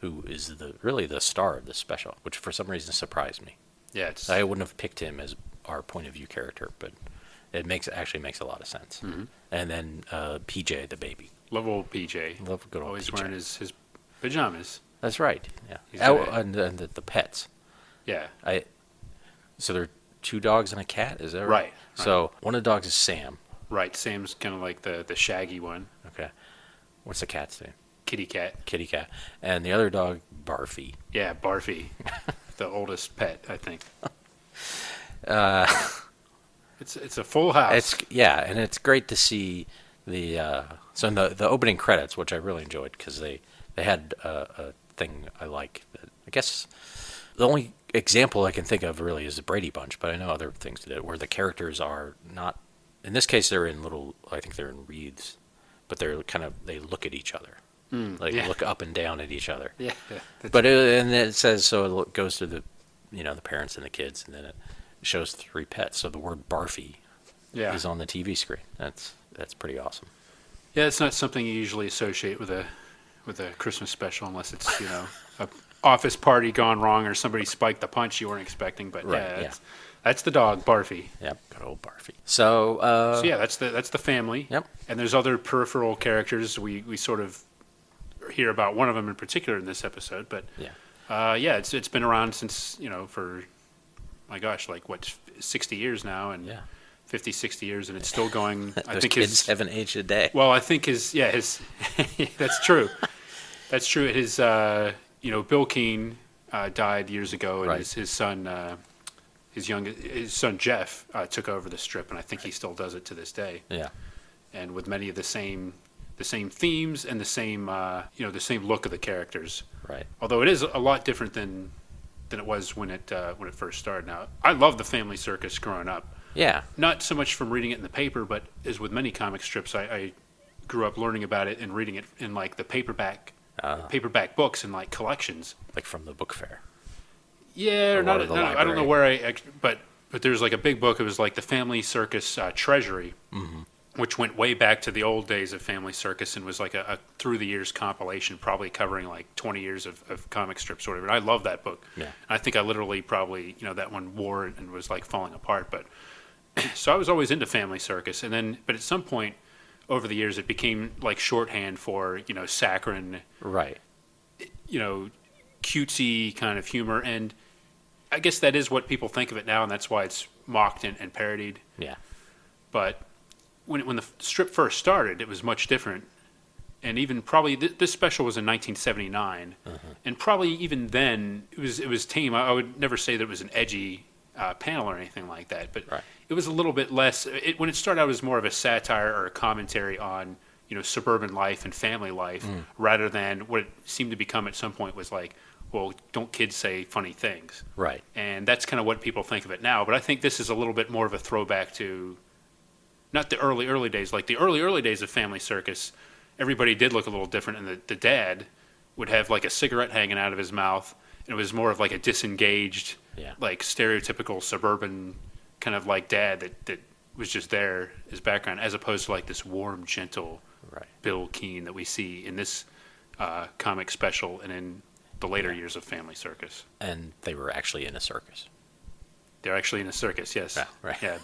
who is really the star of this special, which for some reason surprised me. Yeah. I wouldn't have picked him as our point of view character, but it actually makes a lot of sense. Mm-hmm. And then PJ, the baby. Love old PJ. Love good old Always PJ. wearing his pajamas. That's right. Yeah. He's And the pets. Yeah. So there are 2 dogs and a cat. Is that right? Right. So one of the dogs is Sam. Right. Sam's kind of like the shaggy one. Okay. What's the cat's name? Kitty cat. Kitty cat. And the other dog, Barfy. Yeah, Barfy. The oldest pet, I think. It's a full house. And it's great to see the so in the opening credits, which I really enjoyed because they had a thing I like. That I guess the only example I can think of really is the Brady Bunch, but I know other things did it where the characters are not. In this case, they're in I think they're in wreaths, but they look at each other, look up and down at each other. Yeah. But it says so. It goes to the parents and the kids, and then it shows 3 pets. So the word Barfy is on the TV screen. That's pretty awesome. Yeah, it's not something you usually associate with a Christmas special unless it's a office party gone wrong or somebody spiked the punch you weren't expecting. But that's the dog Barfy. Yep, good old Barfy. So yeah, that's the family. Yep. And there's other peripheral characters. We sort of hear about one of them in particular in this episode. But it's been around since for my gosh, like 60 years now, and 50, 60 years, and it's still going. I think kids haven't aged a day. Well, I think his that's true. That's true. His Bill Keane died years ago, and his son his son Jeff took over the strip, and I think he still does it to this day. Yeah. And with many of the same themes and the same look of the characters. Right. Although it is a lot different than it was when it first started. Now, I loved the Family Circus growing up. Yeah. Not so much from reading it in the paper, but as with many comic strips, I grew up learning about it and reading it in like the paperback books and like collections. Like from the book fair. Yeah, or I don't know where but there's like a big book. It was like the Family Circus Treasury, which went way back to the old days of Family Circus and was like a through the years compilation, probably covering like 20 years of comic strips or whatever. And I love that book. Yeah. I think I literally probably that one wore and was like falling apart. But so I was always into Family Circus, but at some point over the years it became like shorthand for saccharine, right? Cutesy kind of humor, and I guess that is what people think of it now, and that's why it's mocked and parodied. Yeah. But when the strip first started, it was much different, and even probably this special was in 1979, and probably even then it was tame. I would never say that it was an edgy panel or anything like that, but it was a little bit less. When it started out, it was more of a satire or a commentary on suburban life and family life, rather than what it seemed to become at some point was like, well, don't kids say funny things? Right. And that's kind of what people think of it now. But I think this is a little bit more of a throwback to not the early days. Like the early days of Family Circus, everybody did look a little different, and the dad would have like a cigarette hanging out of his mouth, and it was more of like a disengaged, like stereotypical suburban kind of like dad that was just there as background, as opposed to like this warm, gentle Bill Keane that we see in this comic special and in the later years of Family Circus. And they were actually in a circus. They're actually in a circus, yes. Yeah, right. Yeah.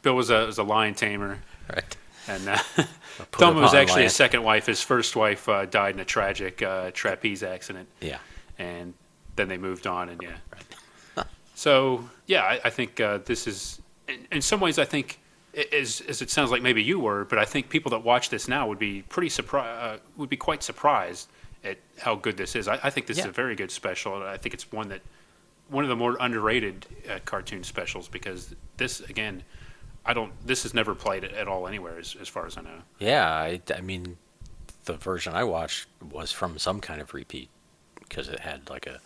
Bill was a lion tamer. Right. And Thelma was actually his second wife. His first wife died in a tragic trapeze accident. Yeah. And then they moved on, and So, I think this is, in some ways, I think, as it sounds like maybe you were, but I think people that watch this now would be quite surprised at how good this is. I think this is a very good special, and I think it's one of the more underrated cartoon specials, because this, again, this is never played at all anywhere as far as I know. Yeah, I mean, the version I watched was from some kind of repeat because it had like a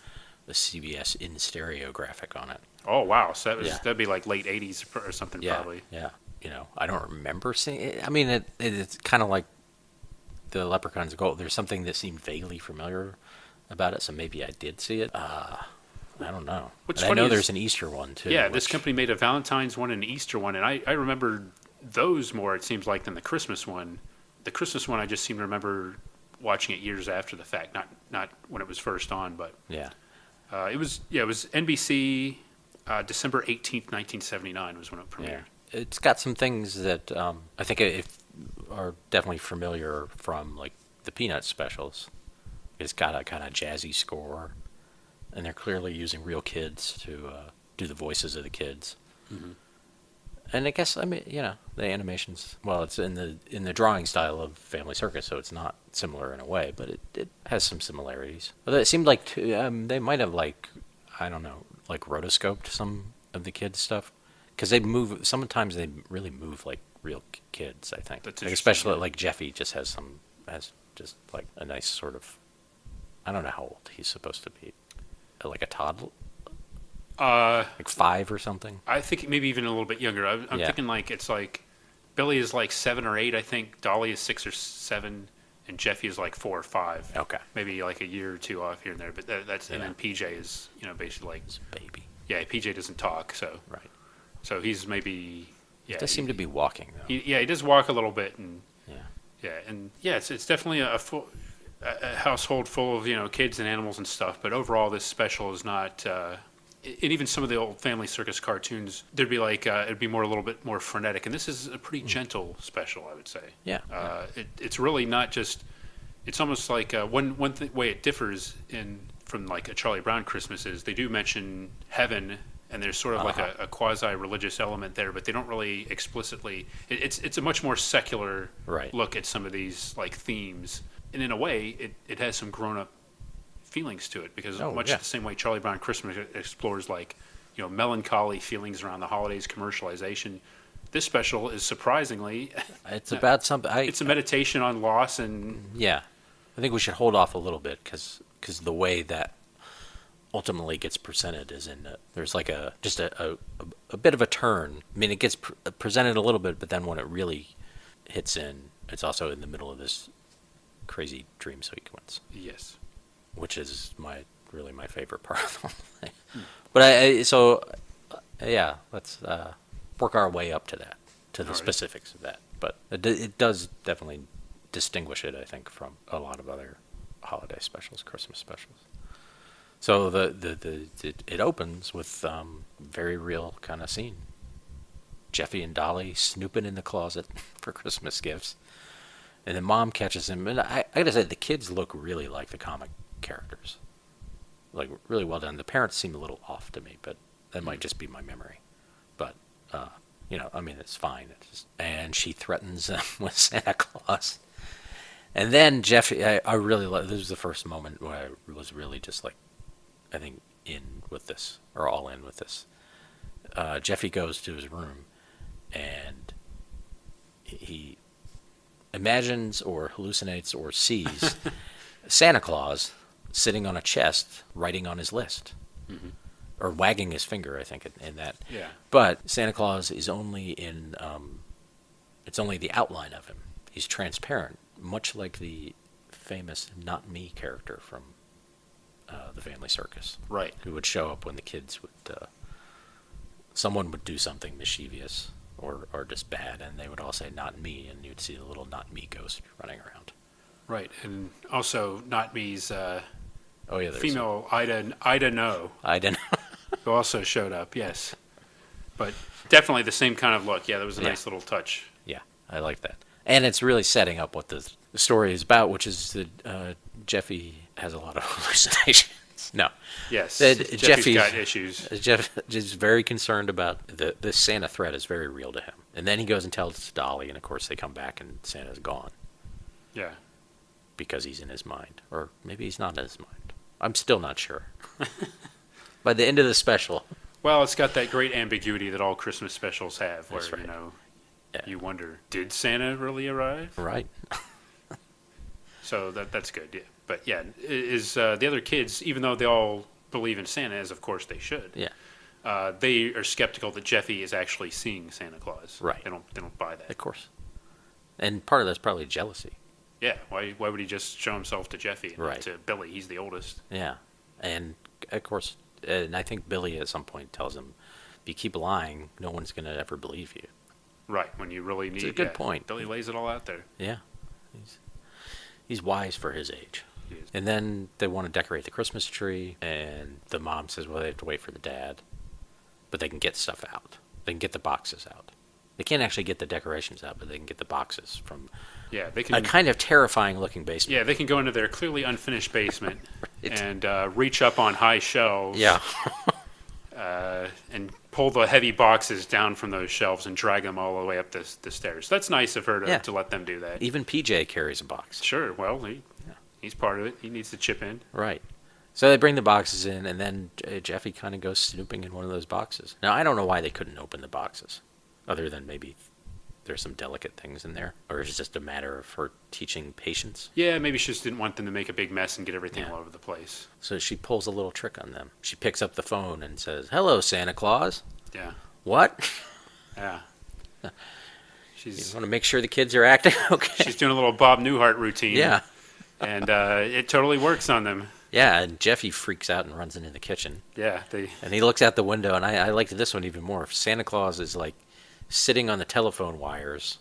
CBS in stereo graphic on it. Oh wow, so Yeah. that'd be like late '80s or something Yeah, probably. yeah. I don't remember seeing it. I mean, it's kind of like the Leprechauns Gold. There's something that seemed vaguely familiar about it, so maybe I did see it. I don't know. What's And I funny know is- there's an Easter one too. Yeah, this which- company made a Valentine's one and an Easter one, and I remember those more, it seems like, than the Christmas one. The Christmas one, I just seem to remember watching it years after the fact, not when it was first on, but Yeah. it was NBC, December 18th, 1979 was when it Yeah. premiered. It's got some things that I think are definitely familiar from like the Peanuts specials. It's got a kind of jazzy score, and they're clearly using real kids to do the voices of the kids. Mhm. And I guess the animations. Well, it's in the drawing style of Family Circus, so it's not similar in a way, but it has some similarities. But it seemed like they might have I don't know, rotoscoped some of the kids stuff because they move. Sometimes they really move like real kids. I think, That's like, interesting, especially yeah. like Jeffy just has just like a nice sort of. I don't know how old he's supposed to be, like a toddler, like 5 or something. I think maybe even a little bit younger. I'm Yeah. thinking it's like Billy is like 7 or 8, I think. Dolly is 6 or 7, and Jeffy is like 4 or 5. Okay, Maybe like a year or two off here and there, but that's and Yeah. then PJ is basically like, he's a baby, PJ doesn't talk, so right? he's maybe He does seem to be walking though. he does walk a little bit, and Yeah. it's definitely a household full of kids and animals and stuff, but overall this special is not. And even some of the old Family Circus cartoons, there'd be it'd be a little bit more frenetic, and this is a pretty gentle special, I would say. Yeah. It's really not just. It's almost like one way it differs from like a Charlie Brown Christmas is they do mention heaven, and there's sort of like a quasi-religious element there, but they don't really explicitly. It's a much more secular Right. look at some of these like themes, and in a way, it has some grown-up feelings to it because Oh, much yeah. the same way Charlie Brown Christmas explores melancholy feelings around the holidays, commercialization. This special is surprisingly It's about something. it's a meditation on loss and Yeah, I think we should hold off a little bit because the way that ultimately gets presented is there's like a bit of a turn. I mean, it gets presented a little bit, but then when it really hits in, it's also in the middle of this crazy dream sequence, yes. which is really my favorite part of the whole thing. But yeah, let's work our way up to that, to the All right. specifics of that. But it does definitely distinguish it, I think, from a lot of other holiday specials, Christmas specials. So it opens with very real kind of scene. Jeffy and Dolly snooping in the closet for Christmas gifts. And then Mom catches him. And I gotta say, the kids look really like the comic characters. Like, really well done. The parents seem a little off to me, but that might just be my memory. But, I mean, it's fine. And she threatens them with Santa Claus. And then Jeffy, I really this was the first moment where I was really just like, I think, in with this, or all in with this. Jeffy goes to his room, and he imagines or hallucinates or sees Santa Claus sitting on a chest writing on his list. Mm-hmm. Or wagging his finger, I think, in that. Yeah. But Santa Claus is only it's only the outline of him. He's transparent, much like the famous Not Me character from the Family Circus, Right. who would show up when the kids would, someone would do something mischievous or just bad, and they would all say, "Not me," and you'd see the little Not Me ghost running around. Right. And also Not Me's Oh, yeah, there's female Ida No, I don't know. who also showed up, yes. But definitely the same kind of look. Yeah, that was a Yeah. nice little touch. Yeah, I like that. And it's really setting up what the story is about, which is that Jeffy has a lot of hallucinations. No. Yes. Jeffy's Jeffy's got issues. Jeff is very concerned about the Santa threat is very real to him. And then he goes and tells Dolly, and of course they come back and Santa's gone Yeah. because he's in his mind. Or maybe he's not in his mind. I'm still not sure. By the end of the special. Well, it's got that great ambiguity that all Christmas specials have, where, That's right. Yeah. you wonder, did Santa really arrive? Right. So that's good, yeah. But yeah, is the other kids, even though they all believe in Santa, as of course they should, they are skeptical that Jeffy is actually seeing Santa Claus. Right. They don't buy that. Of course. And part of that's probably jealousy. Yeah. Why would he just show himself to Jeffy and not Right. to Billy? He's the oldest. Yeah. And of course, and I think Billy at some point tells him, if you keep lying, no one's going to ever believe you. Right. When you really need. It's a good point. Billy lays it all out there. Yeah. He's wise for his age. He is. And then they want to decorate the Christmas tree, and the mom says, well, they have to wait for the dad. But they can get stuff out. They can get the boxes out. They can't actually get the decorations out, but they can get the boxes from They can. a kind of terrifying-looking basement. Yeah, they can go into their clearly unfinished basement and reach up on high shelves. Yeah. And pull the heavy boxes down from those shelves and drag them all the way up the stairs. That's nice of her to let them do that. Even PJ carries a box. Sure. Well, he's part of it. He needs to chip in. Right. So they bring the boxes in, and then Jeffy kind of goes snooping in one of those boxes. Now, I don't know why they couldn't open the boxes, other than maybe there's some delicate things in there, or it's just a matter of her teaching patience. Yeah, maybe she just didn't want them to make a big mess and get everything all over the place. So she pulls a little trick on them. She picks up the phone and says, "Hello, Santa Claus." Yeah. What? Yeah. You She's want to make sure the kids are acting okay. she's doing a little Bob Newhart routine. Yeah. And it totally works on them. Yeah, and Jeffy freaks out and runs into the kitchen. Yeah. And he looks out the window, and I liked this one even more. Santa Claus is like sitting on the telephone wires,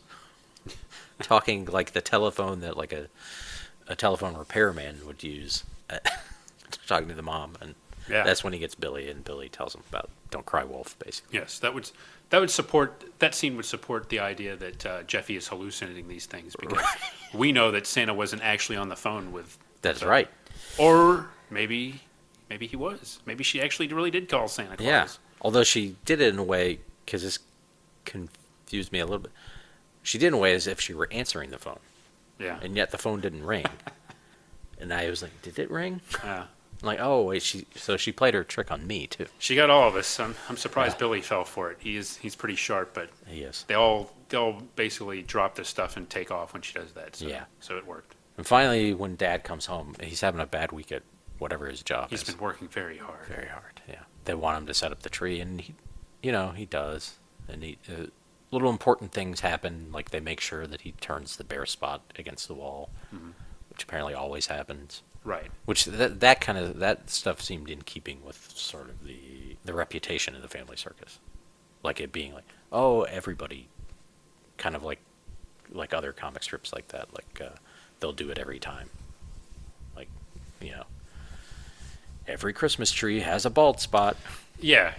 talking like the telephone that like a telephone repairman would use, talking to the mom. And that's when he gets Billy, and Billy tells him about "Don't cry, wolf," basically. Yes, that scene would support the idea that Jeffy is hallucinating these things because we know that Santa wasn't actually on the phone with. That's right. Or maybe he was. Maybe she actually really did call Santa Claus. Yeah. Although she did it in a way, because this confused me a little bit. She did it in a way as if she were answering the phone. Yeah. And yet the phone didn't ring. And I was like, did it ring? Yeah. I'm like, oh wait, so she played her trick on me too. She got all of us. I'm surprised Billy fell for it. He's pretty sharp, but He is. they all basically drop their stuff and take off when she does that. So, So it worked. And finally, when Dad comes home, he's having a bad week at whatever his job is. He's been working very hard. Very hard, yeah. They want him to set up the tree, and he does. And little important things happen, like they make sure that he turns the bare spot against the wall, which apparently always happens. Right. Which that stuff seemed in keeping with sort of the reputation of the Family Circus, like it being like, oh, everybody, kind of like other comic strips like that, like they'll do it every time, like every Christmas tree has a bald spot. Yeah.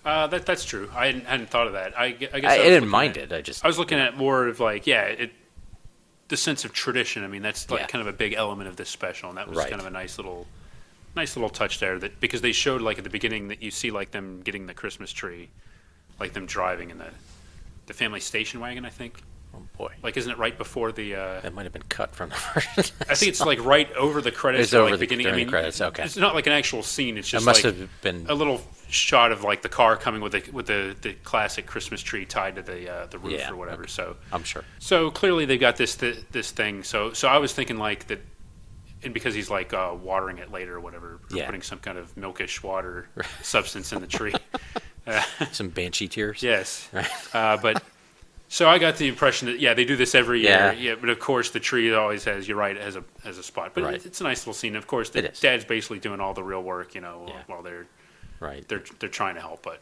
That's true. I hadn't thought of that. I guess I didn't mind it. I was looking at more of like the sense of tradition. I mean, that's like kind of a big element of this special, and that was kind of a nice little touch there. That because they showed like at the beginning that you see like them getting the Christmas tree, like them driving in the family station wagon, I think. Oh boy! Like, isn't it right before the? That might have been cut from the version. I think it's like right over the credits. It's over like the beginning. during the credits. Okay. It's not like an actual scene. It's just it must like have been a little shot of like the car coming with the classic Christmas tree tied to the roof or whatever. Okay. So I'm sure. So clearly they've got this thing. So I was thinking like that, and because he's like watering it later or whatever, or putting some kind of milkish water substance in the tree. Some banshee tears. Yes. But. So I got the impression that they do this every year. Yeah, but of course the tree always has. You're right, it has a spot. But it's a nice little scene. Of course, Dad's basically doing all the real work, while they're they're trying to help. But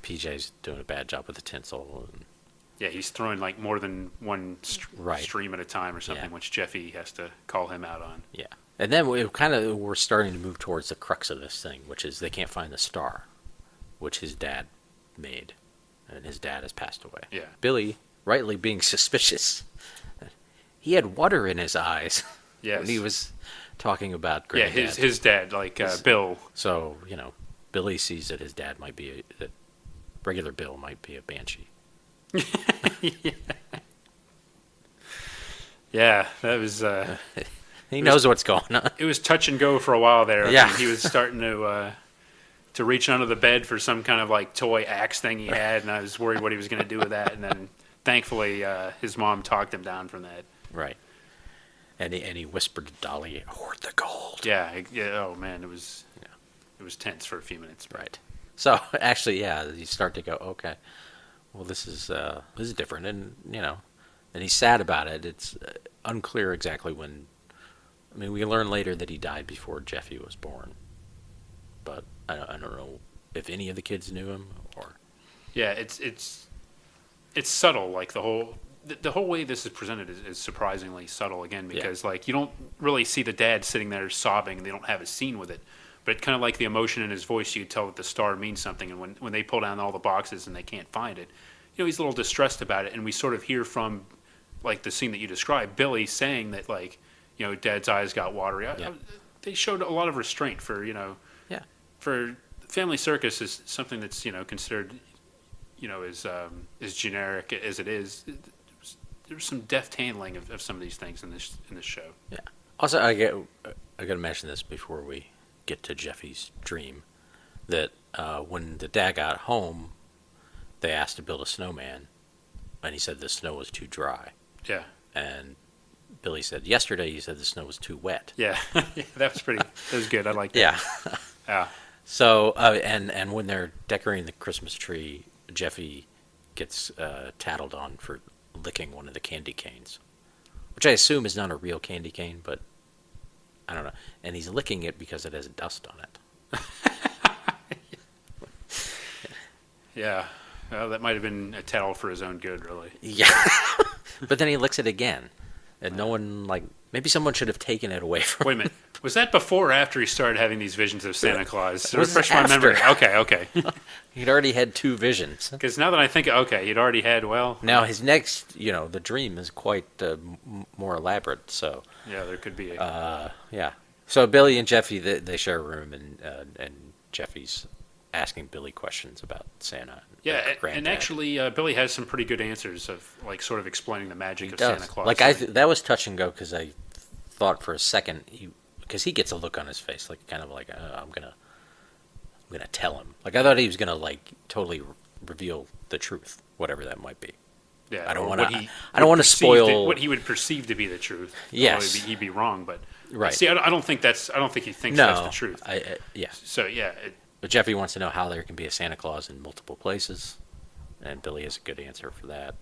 PJ's doing a bad job with the tinsel. And he's throwing like more than one stream at a time or something, which Jeffy has to call him out on. Yeah, and then we're starting to move towards the crux of this thing, which is they can't find the star, which his dad made, and his dad has passed away. Yeah, Billy. Rightly being suspicious. He had water in his eyes. Yes. When he was talking about Granddad. Yeah, his dad, Bill. So, Billy sees that his dad might be that regular Bill might be a banshee. Yeah, that was... he knows what's going on. It was touch and go for a while there. Yeah. I mean, he was starting to reach under the bed for some kind of like toy axe thing he had, and I was worried what he was going to do with that, and then... Thankfully, his mom talked him down from that. Right. And he whispered to Dolly, "Hoard the gold." Yeah, yeah. Oh man, it was tense for a few minutes. Right. So actually, yeah, you start to go, okay, well, this is different, and and he's sad about it. It's unclear exactly when. I mean, we learn later that he died before Jeffy was born, but I don't know if any of the kids knew him or. Yeah, it's subtle. Like the whole way this is presented is surprisingly subtle again, because like you don't really see the dad sitting there sobbing, and they don't have a scene with it. But kind of like the emotion in his voice, you could tell that the star means something. And when they pull down all the boxes and they can't find it, he's a little distressed about it. And we sort of hear from, like the scene that you described, Billy saying that, like, Dad's eyes got watery. They showed a lot of restraint for, for Family Circus is something that's, considered, as generic as it is. There's some deft handling of some of these things in this show. Yeah. Also, I got to mention this before we get to Jeffy's dream, that when the dad got home, they asked to build a snowman, and he said the snow was too dry. Yeah. And Billy said, yesterday you said the snow was too wet. Yeah, that was good. I like that. Yeah. Yeah. So, and when they're decorating the Christmas tree, Jeffy gets tattled on for licking one of the candy canes, which I assume is not a real candy cane, but I don't know. And he's licking it because it has dust on it. Yeah. Well, that might have been a tattle for his own good, really. Yeah. But then he licks it again. And no one, maybe someone should have taken it away from him. Wait a minute. Was that before or after he started having these visions of Santa Claus? It was Refresh my memory. Okay. He'd already had 2 visions. Because now that I think, he'd already had, Now his next, the dream is quite more elaborate, so. Yeah, there could be yeah. So Billy and Jeffy, they share a room, and Jeffy's asking Billy questions about Santa. Yeah, and actually, Billy has some pretty good answers of, sort of explaining the magic of does. Santa Claus. That was touch and go, because I thought for a second, because he gets a look on his face, kind of I'm gonna tell him. I thought he was gonna, totally reveal the truth, whatever that might be. Yeah, I don't want to spoil what he would perceive to be the truth. Yes, he'd be wrong, but right. See, I don't think he thinks that's the truth. Yeah. So yeah. But Jeffy wants to know how there can be a Santa Claus in multiple places, and Billy has a good answer for that,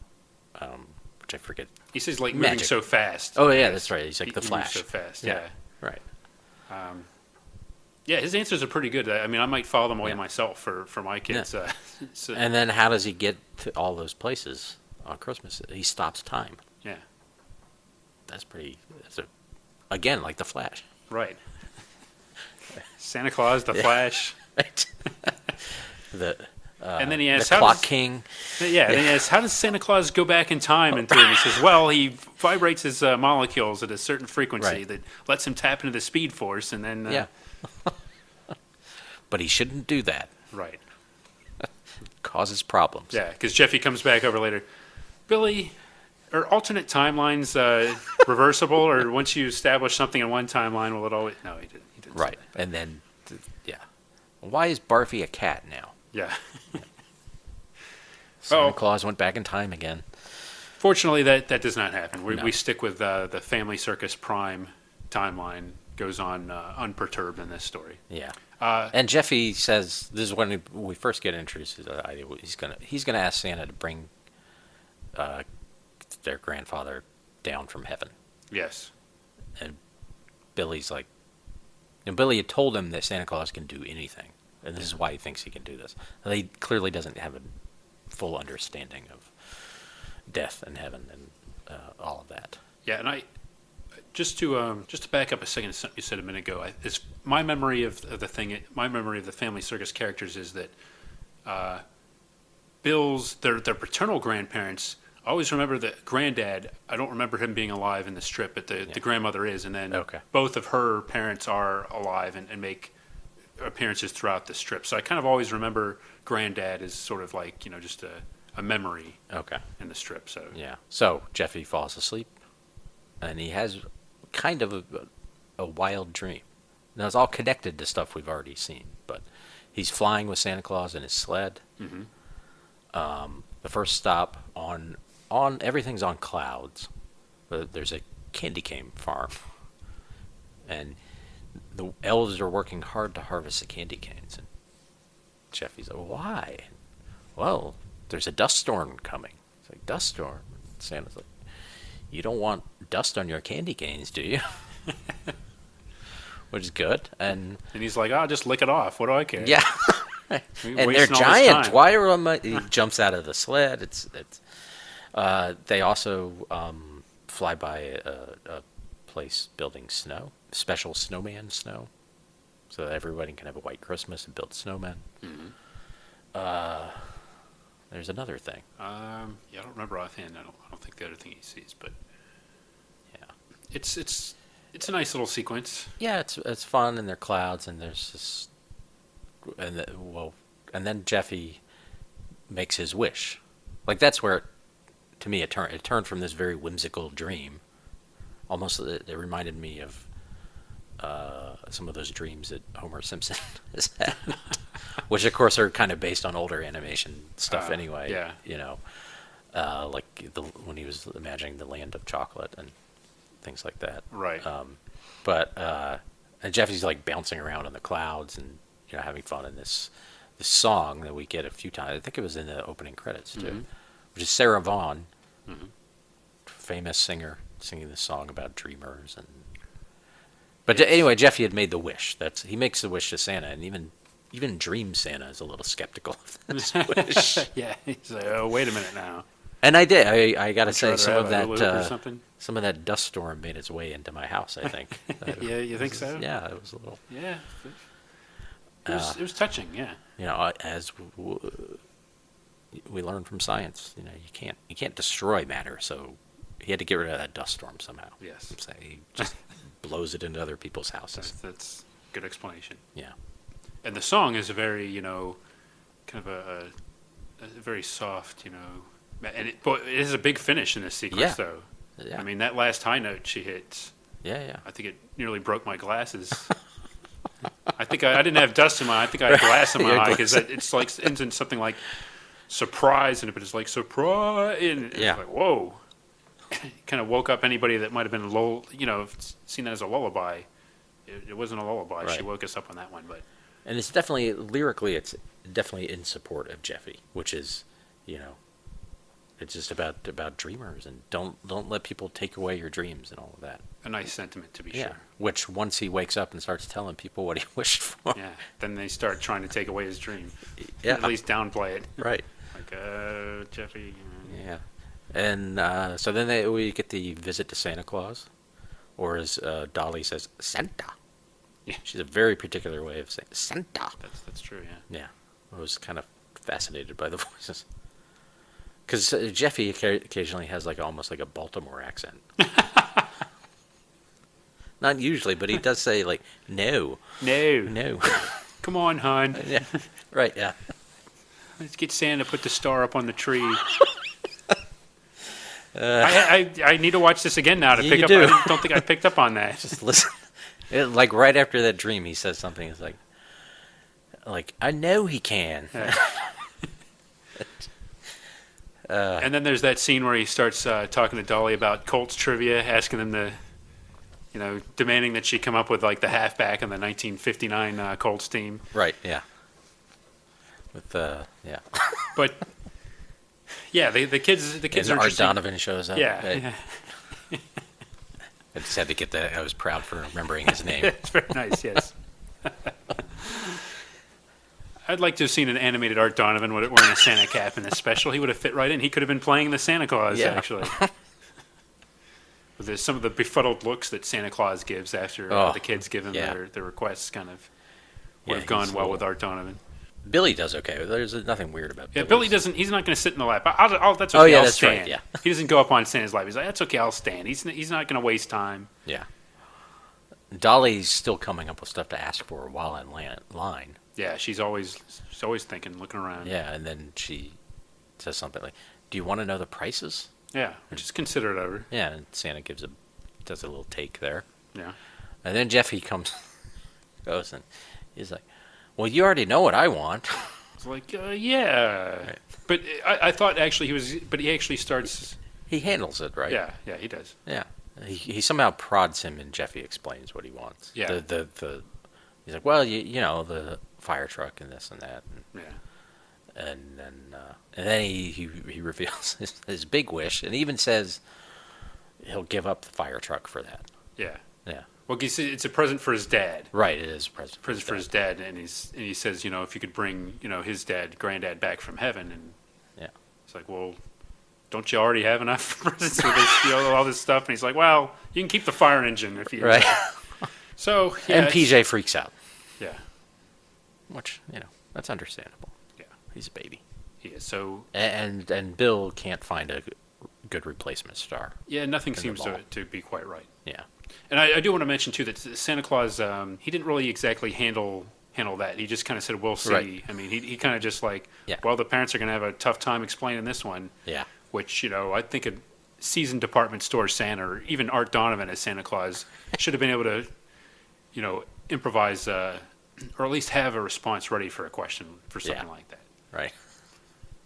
which I forget. He says moving so fast. Oh yeah, that's right. He's like the Flash. Moves so fast. Yeah. Right. Yeah, his answers are pretty good. I mean, I might file them away myself for my kids. Yeah. And then how does he get to all those places on Christmas? He stops time. Yeah. Again, like the Flash. Right. Santa Claus, the Flash. Right. And then he asks, the Clock King. Yeah, and he asks, how does Santa Claus go back in time? And he says, well, he vibrates his molecules at a certain frequency that lets him tap into the Speed Force, and then... yeah. But he shouldn't do that. Right. Causes problems. Yeah, because Jeffy comes back over later. Billy, are alternate timelines reversible, or once you establish something in one timeline, will it always... No, he didn't right. say that. And then, why is Barfy a cat now? Yeah. Santa Claus went back in time again. Fortunately, that does not happen. We stick with the Family Circus Prime timeline. Goes on unperturbed in this story. Yeah. And Jeffy says, this is when we first get introduced to the idea, he's gonna ask Santa to bring their grandfather down from heaven. Yes. And Billy's like, Billy had told him that Santa Claus can do anything, and this is why he thinks he can do this. He clearly doesn't have a full understanding of death and heaven and all of that. Yeah, and just to back up a second, something you said a minute ago. My memory of the Family Circus characters is that Bill's their paternal grandparents. I always remember the granddad. I don't remember him being alive in the strip, but the grandmother is, and then both of her parents are alive and make appearances throughout the strip. So I kind of always remember granddad as sort of like just a memory. In the strip. So So Jeffy falls asleep, and he has kind of a wild dream. Now it's all connected to stuff we've already seen, but he's flying with Santa Claus in his sled. Mm-hmm. The first stop on everything's on clouds. There's a candy cane farm, and the elves are working hard to harvest the candy canes. And Jeffy's like, why? Well, there's a dust storm coming. It's like, dust storm? Santa's like, you don't want dust on your candy canes, do you? Which is good. And he's like, oh, just lick it off. What do I care? yeah. And they're giant. Why are he jumps out of the sled. They also fly by a place building special snowman snow, so that everybody can have a white Christmas and build snowmen. Mm-hmm. There's another thing. I don't remember offhand. I don't think the other thing he sees, but yeah, it's a nice little sequence. Yeah, it's fun, and there are clouds, and there's this, and then Jeffy makes his wish. Like, that's where, to me, it turned from this very whimsical dream. Almost, it reminded me of some of those dreams that Homer Simpson has had, which of course are kind of based on older animation stuff anyway. Yeah. You know, like when he was imagining the land of chocolate and things like that. Right. And Jeffy's like bouncing around in the clouds and having fun in this song that we get a few times. I think it was in the opening credits too, mm-hmm. which is Sarah Vaughan, mm-hmm. famous singer, singing this song about dreamers But yes. Anyway, Jeffy had made the wish. He makes the wish to Santa, and even Dream Santa is a little skeptical of this wish. Yeah, he's like, oh, wait a minute now. And I did. I got to say, some of that dust storm made its way into my house, I think. Yeah, you think so? Yeah, it was a little. Yeah, it was touching. Yeah. As we learned from science, you can't destroy matter, so he had to get rid of that dust storm somehow. Yes. So he just blows it into other people's houses. That's a good explanation. Yeah. And the song is a very, kind of a very soft, and but it is a big finish in this sequence, though. Yeah. I mean, that last high note she hits. Yeah. I think it nearly broke my glasses. I think I didn't have dust in my eye. I think I had glass in my eye because it's like ends in something like surprise, but it's like surprise, and it's like whoa. Kind of woke up anybody that might have been seen that as a lullaby. It wasn't a lullaby. Right. She woke us up on that one, but. And it's definitely lyrically, it's definitely in support of Jeffy, which is, it's just about dreamers and don't let people take away your dreams and all of that. A nice sentiment, to be sure. Which once he wakes up and starts telling people what he wished for. Yeah. Then they start trying to take away his dream. Yeah. At least downplay it. Right. Like, Jeffy. Yeah. And so then we get the visit to Santa Claus, or as Dolly says, Santa. Yeah. She's a very particular way of saying Santa. That's true, yeah. Yeah. I was kind of fascinated by the voices. Because Jeffy occasionally has almost like a Baltimore accent. Not usually, but he does say no. No. Come on, hon. Yeah. Right, yeah. Let's get Santa to put the star up on the tree. I need to watch this again now to pick up. I don't think I picked up on that. Just listen. Right after that dream, he says something. It's like I know he can. And then there's that scene where he starts talking to Dolly about Colts trivia, asking them to, demanding that she come up with the halfback on the 1959 Colts team. Right. Yeah. With yeah. But. Yeah, the kids are Art Donovan shows up. Yeah. I just had to get that. I was proud for remembering his name. It's very nice, yes. I'd like to have seen an animated Art Donovan wearing a Santa cap in this special. He would have fit right in. He could have been playing the Santa Claus, actually. With some of the befuddled looks that Santa Claus gives after the kids give him their requests kind of would have gone well with Art Donovan. Billy does okay. There's nothing weird about Billy. Yeah, Billy doesn't. He's not going to sit in the lap. That's okay. I'll that's stand. right. Yeah. He doesn't go up on Santa's lap. He's like, that's okay. I'll stand. He's not going to waste time. Yeah. Dolly's still coming up with stuff to ask for while in line. Yeah, she's always thinking, looking around. Yeah, and then she says something like, "Do you want to know the prices?" Yeah, which is considerate of her. Yeah, and Santa does a little take there. Yeah. And then Jeffy goes and he's like, well, you already know what I want. It's like, yeah. Right. But I thought actually he actually starts... He handles it, right? Yeah, he does. Yeah. he somehow prods him, and Jeffy explains what he wants. Yeah. He's like, well, you know, the fire truck and this and that. Yeah. And then he reveals his big wish, and even says he'll give up the fire truck for that. Yeah. Yeah. Well, you see, it's a present for his dad. Right, it is a present. Present for his dad, and he says, you know, if you could bring, you know, his granddad back from heaven, and Yeah. it's like, well, don't you already have enough presents for this, you know, all this stuff? And he's like, well, you can keep the fire engine if you. Right. So yeah, And PJ freaks out, Yeah. which, you know, that's understandable. Yeah. He's a baby. He is. So And Bill can't find a good replacement star. yeah, nothing the seems ball. to be quite right. Yeah. And I do want to mention too that Santa Claus, he didn't really exactly handle that. He just kind of said, "We'll see." Right. I mean, he kind of just like, Yeah. well, the parents are going to have a tough time explaining this one. Yeah. Which, you know, I think a seasoned department store Santa, or even Art Donovan as Santa Claus, should have been able to, you know, improvise or at least have a response ready for a question for something Yeah. like that. Right.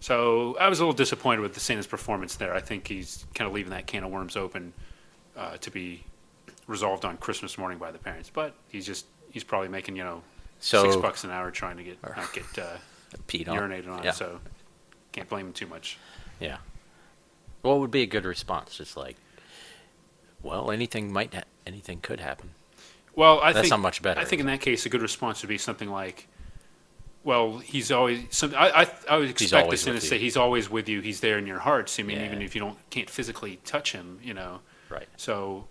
So I was a little disappointed with the Santa's performance there. I think he's kind of leaving that can of worms open to be resolved on Christmas morning by the parents. But he's probably making, you know, So $6 an hour trying to not get Peed on. urinated on. Yeah. So can't blame him too much. Yeah. What would be a good response? Just like, well, anything could happen. Well, I That's think not much better. I think in that case, a good response would be something like, "Well, he's always." I would expect the always Santa with to you. say, "He's always with you. He's there in your hearts." I mean, Yeah. even if you can't physically touch him, you know. Right. So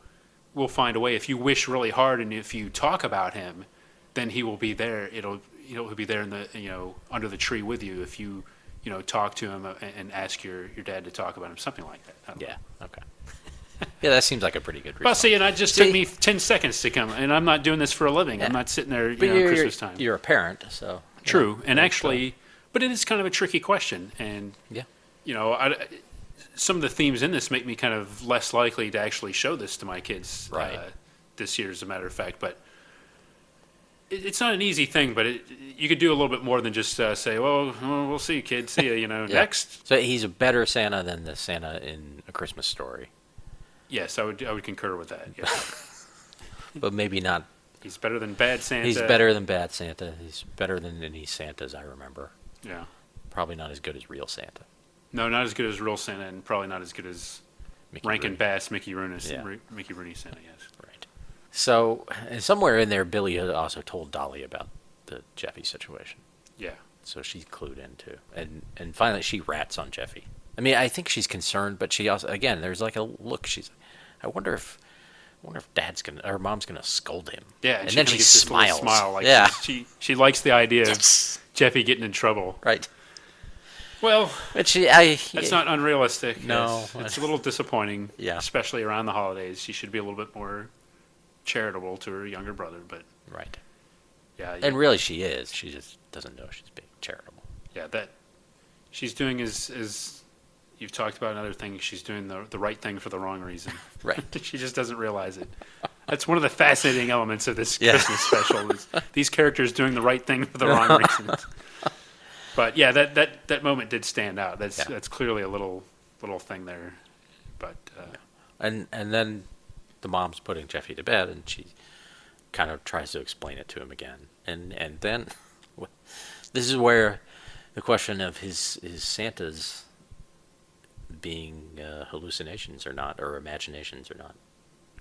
we'll find a way. If you wish really hard and if you talk about him, then he will be there. He'll be there in the, you know, under the tree with you. If you talk to him and ask your dad to talk about him, something like that. I don't know. Yeah. Okay. Yeah, that seems like a pretty good Well, response. see, and it just took me 10 seconds to come, and I'm not doing this for a living. Yeah. I'm not sitting there, But at Christmas time. you're a parent, so True, and That's, actually, but it is kind of a tricky question, and yeah. you know, some of the themes in this make me kind of less likely to actually show this to my kids Right. this year, as a matter of fact. But it's not an easy thing, but you could do a little bit more than just say, well, we'll see, kid, see ya, Yeah. next. So he's a better Santa than the Santa in A Christmas Story, Yes, I would concur with that. Yes. but maybe not. He's better than bad Santa. He's better than bad Santa. He's better than any Santas I remember. Yeah. Probably not as good as real Santa. No, not as good as real Santa, and probably not as good as Mickey Rankin-Bass, Mickey Rooney, Yeah. Mickey Rooney Santa. Yes. Right. So, and somewhere in there, Billy had also told Dolly about the Jeffy situation. Yeah. So she's clued in too. And finally, she rats on Jeffy. I mean, I think she's concerned, but she also, again, there's like a look. I wonder if Dad's gonna or Mom's gonna scold him. Yeah, and she then kinda she gets this little smiles. Smile, like yeah, she likes the idea Yes. of Jeffy getting in trouble. right. Well, But that's not unrealistic. No. Yes. It's a little disappointing. Yeah. Especially around the holidays, she should be a little bit more charitable to her younger brother. But right. yeah, And really, she is. She just doesn't know she's being charitable. yeah, that she's doing is you've talked about another thing. She's doing the right thing for the wrong reason. Right. She just doesn't realize it. That's one of the fascinating elements of this Yeah. Christmas special. Is these characters doing the right thing for the wrong reasons. But yeah, that moment did stand out. That's clearly a little thing there. But And then the mom's putting Jeffy to bed, and she kind of tries to explain it to him again. And then this is where the question of his Santa's being hallucinations or not, or imaginations or not,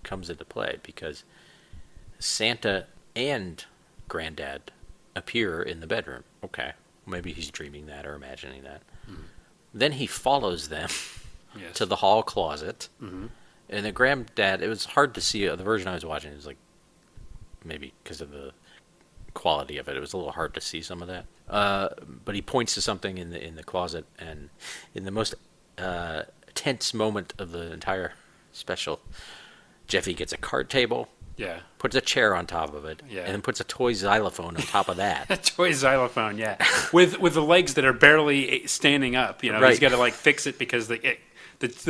comes into play, because Santa and Granddad appear in the bedroom. Okay, maybe he's dreaming that or imagining that. Mhm. Then he follows them yes. to the hall closet. Mhm. And the Granddad, it was hard to see. The version I was watching, it was like, maybe because of the quality of it, it was a little hard to see some of that. But he points to something in the closet, and in the most tense moment of the entire special, Jeffy gets a card table, Yeah. puts a chair on top of it, Yeah. and then puts a toy xylophone on top of that. A toy xylophone, yeah, with the legs that are barely standing up. You know, Right. he's got to like fix it because the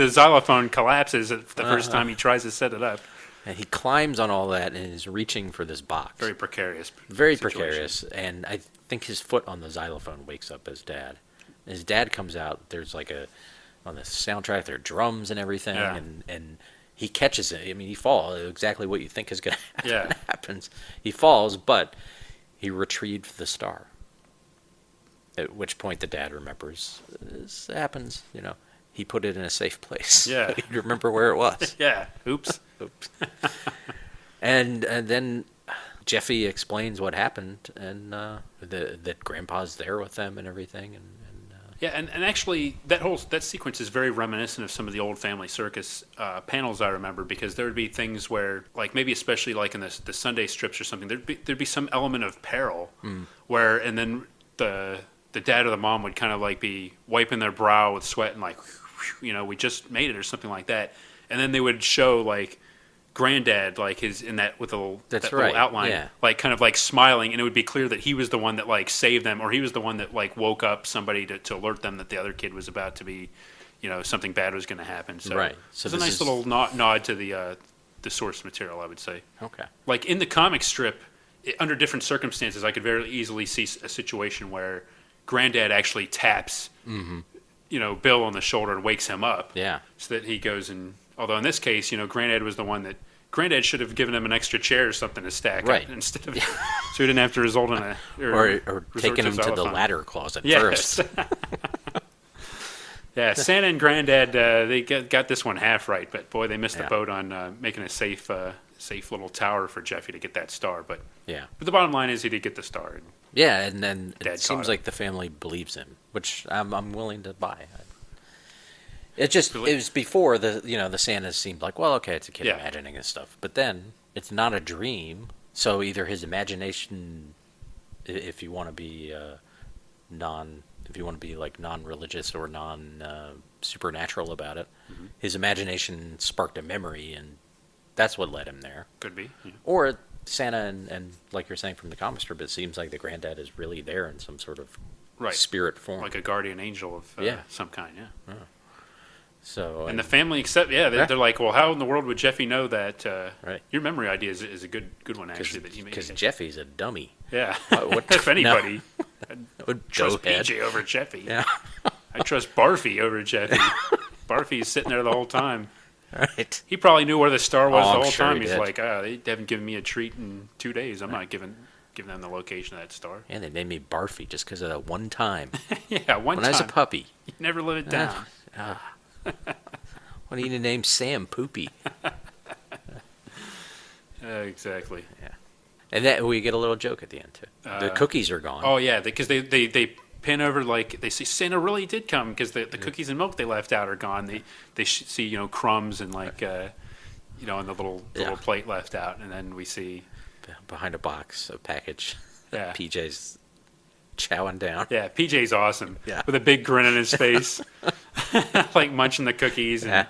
xylophone collapses the first time he tries to set it up. And he climbs on all that and is reaching for this box. Very precarious. Very situation. precarious. And I think his foot on the xylophone wakes up his dad. His dad comes out. There's like on the soundtrack, there are drums and everything. Yeah. And he catches it. I mean, he falls. Exactly what you think is going to happen Yeah. happens. He falls, but he retrieved the star. At which point the dad remembers, this happens, he put it in a safe place. Yeah. He'd remember where it was. Yeah. Oops. Oops. And then Jeffy explains what happened, and that Grandpa's there with them and everything, Yeah, and actually that sequence is very reminiscent of some of the old Family Circus panels I remember, because there would be things where, like maybe especially like in the Sunday strips or something, there'd be some element of peril where, and then the dad or the mom would kind of like be wiping their brow with sweat and like, we just made it or something like that, and then they would show like Granddad like his in that with a little, That's that little right, outline, yeah. like kind of like smiling, and it would be clear that he was the one that like saved them, or he was the one that like woke up somebody to alert them that the other kid was about to be, something bad was going to happen. So, Right. So it's a this nice is- little nod to the source material, I would say. Okay. Like in the comic strip, under different circumstances, I could very easily see a situation where Granddad actually taps, Bill on the shoulder and wakes him up. Yeah. So that he goes and, although in this case, Granddad was the one that, Granddad should have given him an extra chair or something to stack Right. up instead of, so he didn't have to result in a, Or resort taking him to the xylophone. ladder closet Yes. first. Yeah, Santa and Granddad, they got this one half right, but boy, they missed the Yeah. boat on making a safe little tower for Jeffy to get that star. But Yeah. the bottom line is he did get the star. And Yeah, and then Dad it seems caught like the family believes him, which I'm willing to buy. It was before the Santas seemed like, well, okay, it's a kid Yeah. imagining this stuff, but then it's not a dream. So either his imagination, if you want to be like non-religious or supernatural about it, his imagination sparked a memory, and that's what led him there. could be. Yeah. Or Santa and like you're saying from the comic strip, it seems like the Granddad is really there in some sort of Right. spirit form. Like a guardian angel of Yeah. some kind, yeah. So And the family they're like, well, how in the world would Jeffy know that? Right. Your memory idea is a good one, actually, that you made. because Jeffy's a dummy. Yeah. What- If anybody, Would trust Doughhead. PJ over Jeffy. Yeah. I trust Barfy over Jeffy. Barfy's sitting there the whole time. Right. He probably knew where the star was Oh, the I'm whole sure time. he He's did. like, they haven't given me a treat in 2 days. I'm not giving them the location of that star. And they made me barfy just because of that one time Yeah, one when time. I was a puppy. You never live it down. Why do you need to name Sam Poopy? Exactly. And that we get a little joke at the end too. The cookies are gone. Oh, yeah, because they pin over, like, they see Santa really did come, because the cookies and milk they left out are gone. They see, crumbs and, like, on the little plate left out. And then we see, Behind a box, a package. Yeah. PJ's chowing down. yeah, PJ's awesome. Yeah. With a big grin on his face. Like munching the cookies. And Yeah.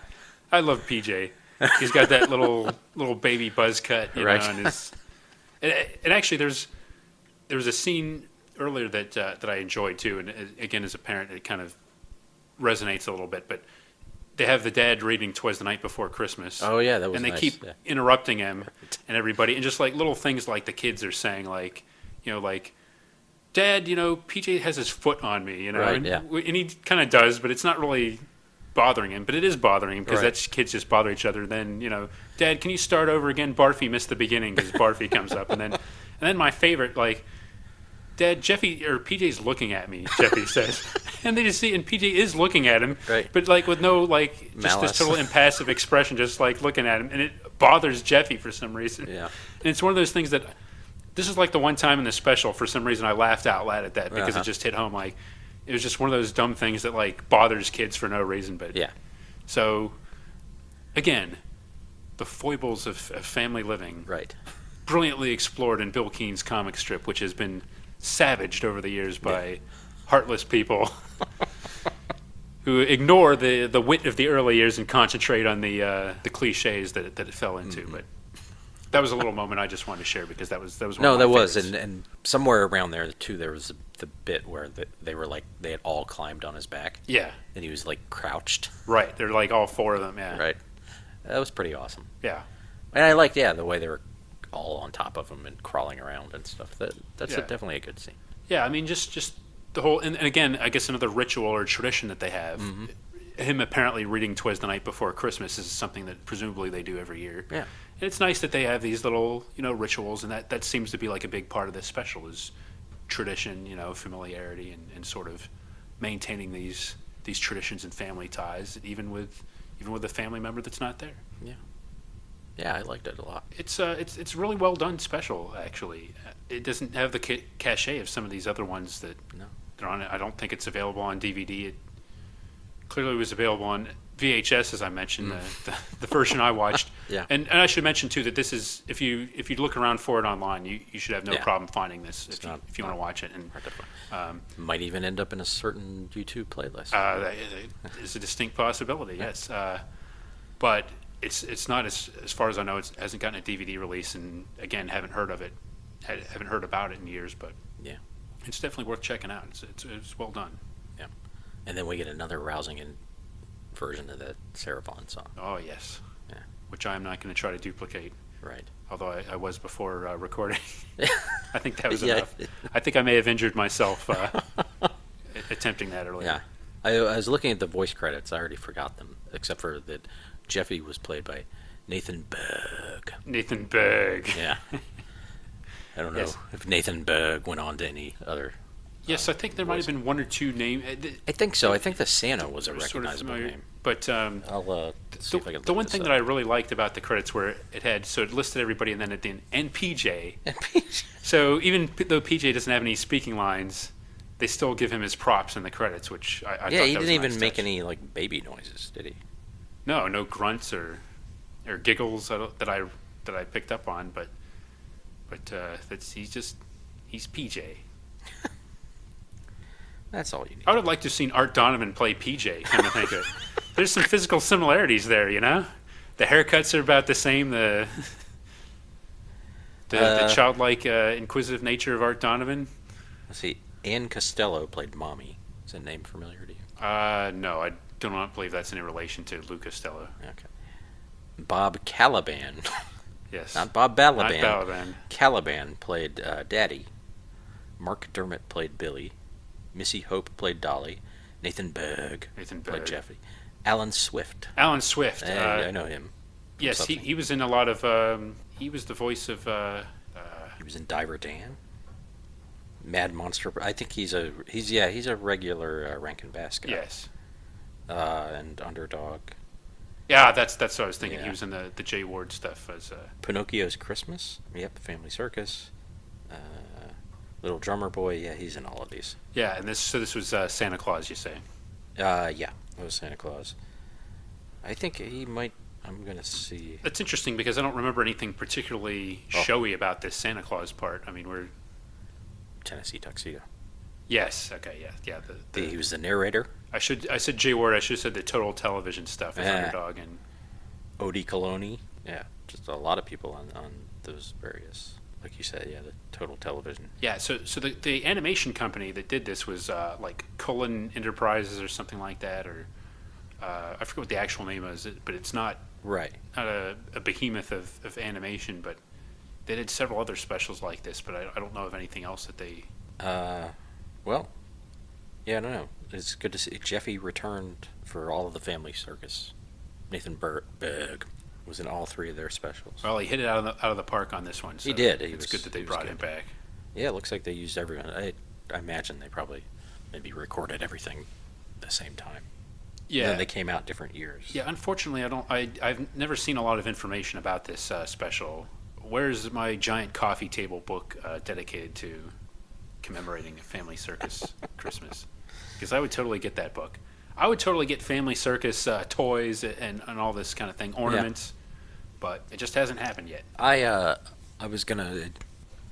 I love PJ. He's got that little baby buzz cut, Right. and his. And actually, there was a scene earlier that I enjoyed too, and again, as a parent, it kind of resonates a little bit. But they have the dad reading "'Twas the Night Before Christmas." Oh yeah, that was and they nice. keep Yeah. interrupting him and everybody, and just like little things like the kids are saying, like, like, Dad, PJ has his foot on me, Right, and, yeah. and he kind of does, but it's not really bothering him, but it is bothering him, because Right. that's kids just bother each other. Then, Dad, can you start over again? Barfy missed the beginning, because Barfy comes up, and then my favorite, like, Dad, Jeffy or PJ's looking at me, Jeffy says, and they just see, and PJ is looking at him, Right. but like with no like just Malice. this total impassive expression, just like looking at him, and it bothers Jeffy for some reason. Yeah. And it's one of those things that this is like the one time in the special for some reason I laughed out loud at that, because Uh-huh. it just hit home. Like, it was just one of those dumb things that like bothers kids for no reason. But Yeah. so again, the foibles of family living, Right. brilliantly explored in Bill Keane's comic strip, which has been savaged over the years by heartless people who ignore the wit of the early years and concentrate on the cliches that it fell into. But that was a little moment I just wanted to share, because that was one No, of my that was, favorites. and somewhere around there too, there was the bit where they were like they had all climbed on his back, Yeah, and he was like crouched. right. They're like all four of them. Yeah, Right. That was pretty awesome. Yeah, And I liked, the way they were all on top of him and crawling around and stuff. That's Yeah. definitely a good scene. yeah. I mean, just the whole, and again, I guess another ritual or tradition that they have. him apparently reading "Twas the Night Before Christmas" is something that presumably they do every year. Yeah. And it's nice that they have these little, rituals, and that seems to be like a big part of this special is tradition, familiarity, and sort of maintaining these traditions and family ties, even with a family member that's not there. Yeah. Yeah, I liked it a lot. It's really well done special, actually. It doesn't have the cachet of some of these other ones that are on it. I don't think it's available on DVD. It clearly was available on VHS, as I mentioned, the version I watched. Yeah. And I should mention too that this is, if you look around for it online, you should have no problem finding this if you want to watch it. And might even end up in a certain YouTube playlist. that is a distinct possibility. Yes. But it's not, as far as I know, it hasn't gotten a DVD release, and again, haven't heard about it in years, but Yeah. it's definitely worth checking out. It's well done. Yeah. And then we get another rousing version of that Sarah Vaughan song. Oh yes. Yeah. Which I am not going to try to duplicate. Right. Although I was before recording. I think that was Yeah. enough. I think I may have injured myself attempting that earlier. Yeah. I was looking at the voice credits. I already forgot them, except for that Jeffy was played by Nathan Berg. Nathan Berg. Yeah. I don't know Yes. if Nathan Berg went on to any other. Yes, I think there might have been one or two names. I think so. I think the Santa was a Sort of recognizable familiar, name. but I'll see if I can the look one this thing up. that I really liked about the credits were it listed everybody, and then at the end, and PJ. So even though PJ doesn't have any speaking lines, they still give him his props in the credits, which I thought Yeah, he that was didn't a even nice make touch. any like baby noises, did he? No grunts or giggles that I picked up on, but he's PJ. That's all you need. I would have liked to have seen Art Donovan play PJ. Kind of think of it. There's some physical similarities there, The haircuts are about the same. The childlike, inquisitive nature of Art Donovan. Let's see. Ann Costello played Mommy. Is that name familiar to you? No, I do not believe that's any relation to Lou Costello. Okay. Bob Caliban. Yes. Not Bob Balaban. Not Balaban. Caliban played Daddy. Mark Dermott played Billy. Missy Hope played Dolly. Nathan Berg played Berg. Jeffy. Alan Swift. Alan Swift. I know him. from Yes, something. he was in a lot of. He was the voice of. He was in Diver Dan. Mad Monster. I think he's a regular Rankin-Bass guy. Yes. And Underdog. Yeah, that's what I was thinking. Yeah. He was in the Jay Ward stuff as. Pinocchio's Christmas. Yep. Family Circus. Little Drummer Boy. Yeah, he's in all of these. Yeah, and this was Santa Claus, you say? Yeah, it was Santa Claus. I think he might. I'm gonna see. That's interesting because I don't remember anything particularly showy about this Santa Claus part. I mean, we're Tennessee Tuxedo. yes, okay, yeah. He was the narrator. I said Jay Ward. I should have said the Total Television stuff as Underdog and Odie Coloni. Yeah, just a lot of people on those various, like you said, the Total Television. yeah. So the animation company that did this was like Cullen Enterprises or something like that, or I forget what the actual name is, but it's not Right. a behemoth of animation, but they did several other specials like this, but I don't know of anything else that they. Well, yeah, I don't know. It's good to see Jeffy returned for all of the Family Circus. Nathan Berg was in all three of their specials. Well, he hit it out of the park on this one. So He did. It's good that they brought him back. Yeah, it looks like they used everyone. I imagine they probably maybe recorded everything at the same time. Yeah. And then they came out different years. Yeah, unfortunately, I've never seen a lot of information about this special. Where's my giant coffee table book dedicated to commemorating a Family Circus Christmas? Because I would totally get that book. I would totally get Family Circus toys and all this kind of thing, ornaments, but it just hasn't happened yet. I was gonna.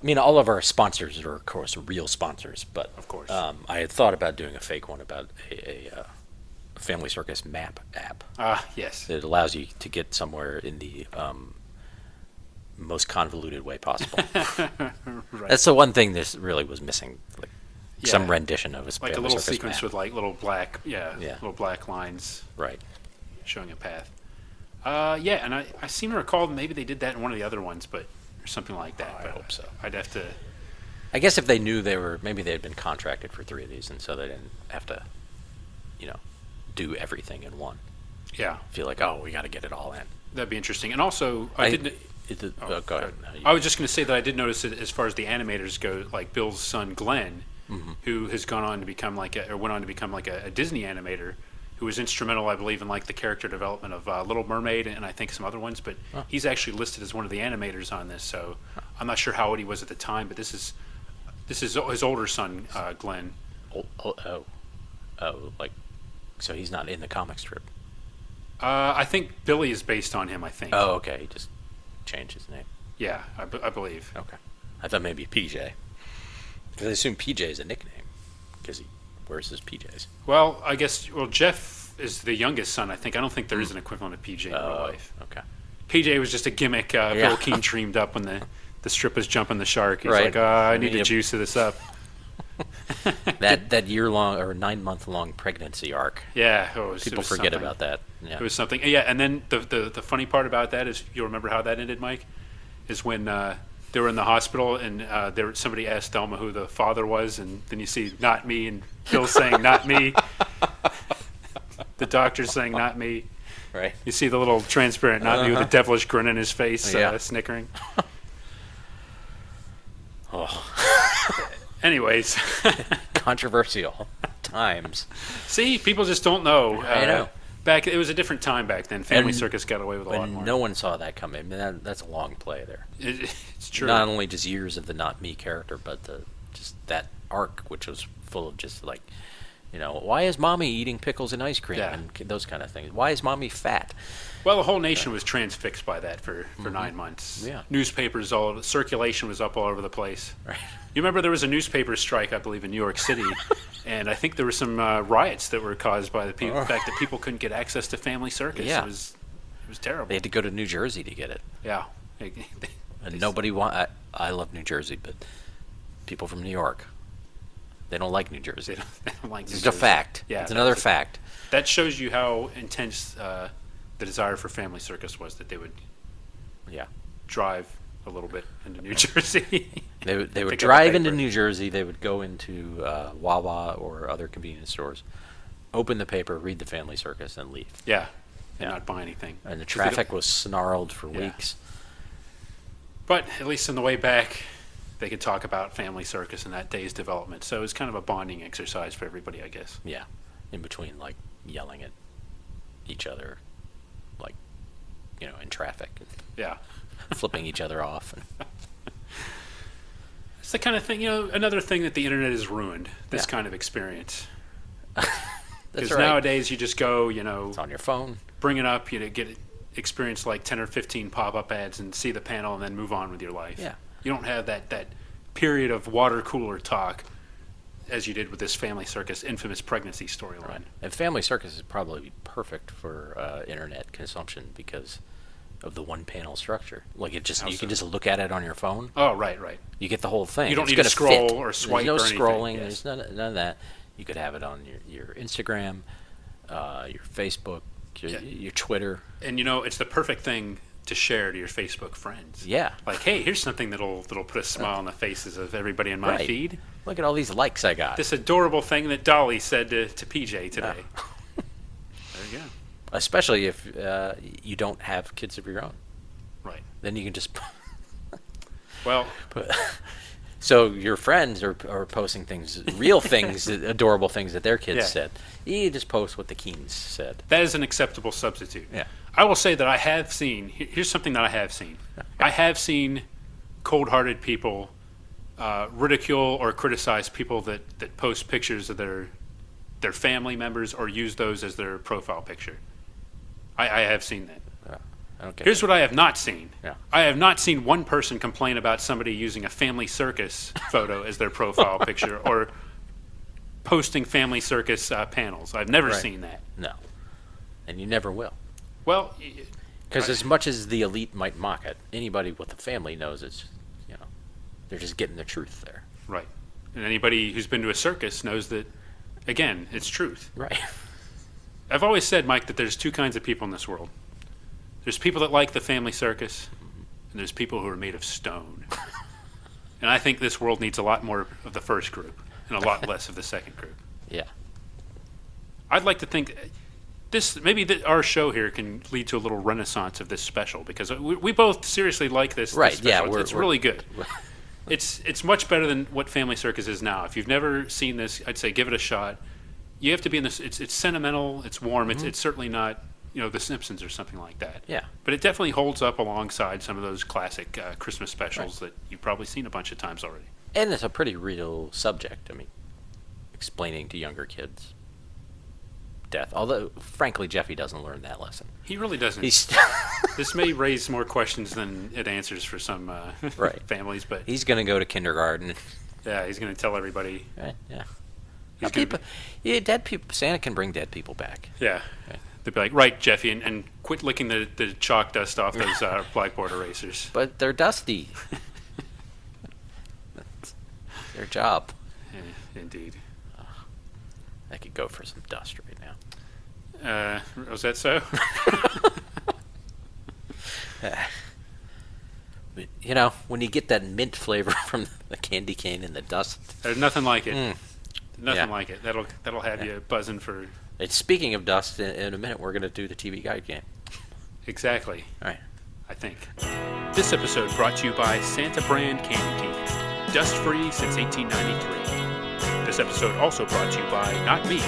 I mean, all of our sponsors are, of course, real sponsors, but Of course. I had thought about doing a fake one about a Family Circus map app. Yes. It allows you to get somewhere in the most convoluted way possible. Right. That's the one thing this really was missing, like some Yeah. rendition of a Like a Family little Circus sequence map. with like little black, Yeah. little black lines Right. showing a path. Yeah, and I seem to recall maybe they did that in one of the other ones, but or something like that. I but hope so. I'd have to. I guess if they knew maybe they had been contracted for 3 of these, and so they didn't have to, do everything in one. Yeah, Feel like, oh, we got to get it all in. that'd be interesting. And also, I didn't. Go ahead. I was just going to say that I did notice that as far as the animators go, like Bill's son Glenn, who has gone on to become went on to become like a Disney animator, who was instrumental, I believe, in like the character development of Little Mermaid and I think some other ones. But he's actually listed as one of the animators on this, so I'm not sure how old he was at the time. But this is his older son, Glenn. Like, so he's not in the comic strip. I think Billy is based on him. I think. Oh, okay. He just changed his name. Yeah, I believe. Okay. I thought maybe PJ. Because I assume PJ is a nickname. Because he wears his PJs. Well, I guess. Well, Jeff is the youngest son. I think. I don't think there is an equivalent of PJ in real life. Okay. PJ was just a gimmick. Bill Keane dreamed up when the strip was jumping the shark. He's Right. like, I need to juice this up. that year-long or 9-month-long pregnancy arc. Yeah. People forget about that. Yeah. It was something. Yeah, and then the funny part about that is, you'll remember how that ended, Mike, is when they were in the hospital and somebody asked Thelma who the father was, and then you see "not me" and Bill saying "not me." The doctor's saying "not me." Right. You see the little transparent "not me" with a devilish grin on his face, snickering. Oh. Anyways. Controversial times. See, people just don't know. I know. It was a different time back then. Family Circus got away with a lot more. No one saw that coming. I mean, that's a long play there. It's true. Not only just years of the not me character, but just that arc, which was full of just like, why is mommy eating pickles and ice cream and those kind of things? Why is mommy fat? Well, the whole nation was transfixed by that for 9 months. Yeah. Newspapers, circulation was up all over the place. Right. You remember there was a newspaper strike, I believe, in New York City, and I think there were some riots that were caused by the fact that people couldn't get access to Family Circus. Yeah. It was terrible. They had to go to New Jersey to get it. Yeah. And nobody I love New Jersey, but people from New York, they don't like New Jersey. They don't like New It's Jersey. a fact. Yeah, it's another fact. That shows you how intense the desire for Family Circus was, that they would drive a little bit into New Jersey. They would drive into New Jersey. They would go into Wawa or other convenience stores, open the paper, read the Family Circus, and leave. Yeah, and not buy anything. And the traffic was snarled for weeks. But at least on the way back, they could talk about Family Circus and that day's development. So it was kind of a bonding exercise for everybody, I guess. Yeah, in between, like, yelling at each other, like, in traffic. Yeah. Flipping each other off. It's the kind of thing, another thing that the internet has ruined, this kind of experience. Because nowadays you just go, it's on your phone. Bring it up, experience like 10 or 15 pop-up ads and see the panel and then move on with your life. Yeah. You don't have that period of water cooler talk as you did with this Family Circus infamous pregnancy storyline. Right. And Family Circus is probably perfect for internet consumption because of the one panel structure. Like you can just look at it on your phone. Oh, right. You get the whole thing. You don't It's need to scroll fit. or swipe There's no or anything. scrolling. Yes. There's none of that. You could have it on your Instagram, your Facebook, your Twitter. And it's the perfect thing to share to your Facebook friends. Yeah. Like, hey, here's something that'll put a smile on the faces of everybody in my feed. Look at all these likes I got. This adorable thing that Dolly said to PJ today. There you go. Especially if you don't have kids of your own. Right. Then you can just... Well... So your friends are posting things, real things, adorable things that their kids said. You just post what the Keanes said. That is an acceptable substitute. Yeah. I will say that I have seen, here's something that I have seen. I have seen cold-hearted people ridicule or criticize people that post pictures of their family members or use those as their profile picture. I have seen that. Here's what I have not seen. Yeah. I have not seen one person complain about somebody using a Family Circus photo as their profile picture or posting Family Circus panels. I've never seen that. No. And you never will. Well... Because as much as the elite might mock it, anybody with a family knows it's, they're just getting the truth there. Right. And anybody who's been to a circus knows that, again, it's truth. Right. I've always said, Mike, that there's two kinds of people in this world. There's people that like the Family Circus, and there's people who are made of stone. And I think this world needs a lot more of the first group and a lot less of the second group. Yeah. I'd like to think, our show here can lead to a little renaissance of this special, because we both seriously like this. Right, This special. yeah, it's really good. It's much better than what Family Circus is now. If you've never seen this, I'd say give it a shot. You have to be in this. It's sentimental. It's warm. It's certainly not The Simpsons or something like that. Yeah. But it definitely holds up alongside some of those classic Christmas specials that you've probably seen a bunch of times already. And it's a pretty real subject. I mean, explaining to younger kids death. Although, frankly, Jeffy doesn't learn that lesson. He really doesn't. This may raise more questions than it answers for some families, but he's going to go to kindergarten. Yeah, he's going to tell everybody. Right, yeah. Dead people. Santa can bring dead people back. Yeah. Right. They'd be like, right, Jeffy, and quit licking the chalk dust off those blackboard erasers. But they're dusty. That's their job. Yeah, indeed. I could go for some dust right now. Was that so? When you get that mint flavor from the candy cane and the dust. There's nothing like it. Nothing like it. That'll have you buzzing for... Speaking of dust, in a minute we're going to do the TV guide game. Exactly. All right. I think. This episode brought to you by Santa Brand Candy Cane. Dust-free since 1893. This episode also brought to you by Not Me.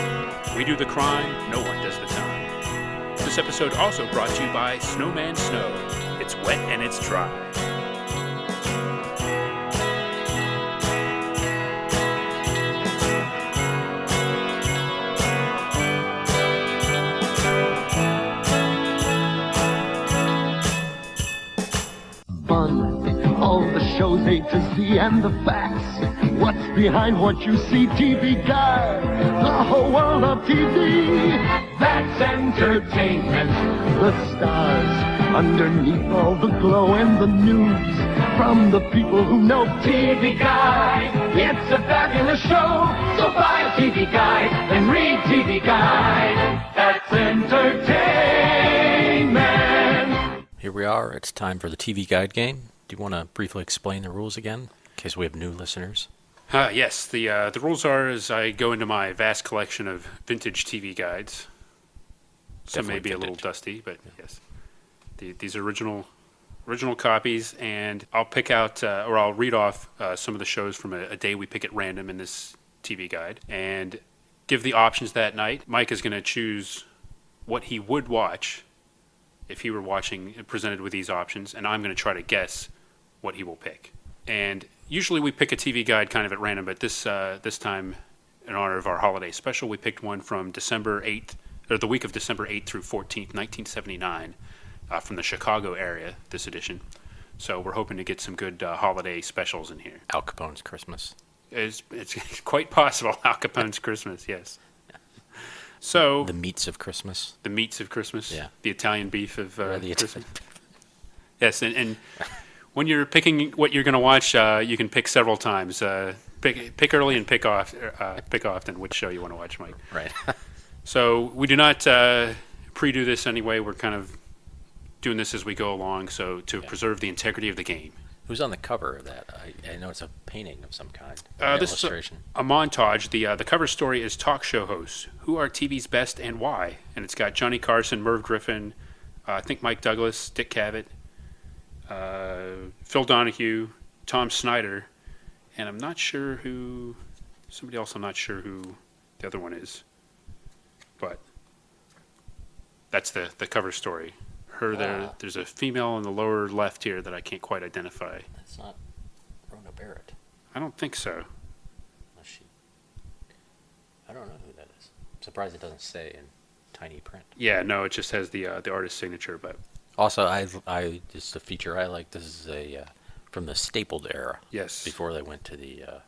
We do the crime, no one does the time. This episode also brought to you by Snowman Snow. It's wet and it's dry. All the shows A to Z and the facts. What's behind what you see? TV Guide, the whole world of TV. That's entertainment. The stars underneath all the glow and the news from the people who know TV Guide. It's a fabulous show, so buy a TV Guide and read TV Guide. That's entertainment. Here we are. It's time for the TV guide game. Do you want to briefly explain the rules again, in case we have new listeners? Yes. The rules are as I go into my vast collection of vintage TV guides. Some may be a little dusty, but yes. These are original copies, and I'll pick out, or I'll read off some of the shows from a day we pick at random in this TV guide, and give the options that night. Mike is going to choose what he would watch if he were watching presented with these options, and I'm going to try to guess what he will pick. And usually we pick a TV guide kind of at random, but this time, in honor of our holiday special, we picked one from December 8th, or the week of December 8th through 14th, 1979, from the Chicago area, this edition. So we're hoping to get some good holiday specials in here. Al Capone's Christmas. It's quite possible. Al Capone's Christmas, yes. So the meats of Christmas. The meats of Christmas. Yeah. The Italian beef of the Christmas. Yes, and when you're picking what you're going to watch, you can pick several times. Pick early and pick often which show you want to watch, Mike. Right. So we do not pre-do this anyway. We're kind of doing this as we go along, so to preserve the integrity of the game. Who's on the cover of that? I know it's a painting of some kind. This illustration. Is a montage. The cover story is talk show hosts. Who are TV's best and why? And it's got Johnny Carson, Merv Griffin, I think Mike Douglas, Dick Cavett, Phil Donahue, Tom Snyder, and I'm not sure who, somebody else I'm not sure who the other one is. But that's the cover story. There's a female in the lower left here that I can't quite identify. That's not Rona Barrett. I don't think so. I don't know who that is. I'm surprised it doesn't say in tiny print. Yeah, no, it just has the artist's signature. But also, I just a feature I like. This is a from the stapled era. Yes. Before they went to the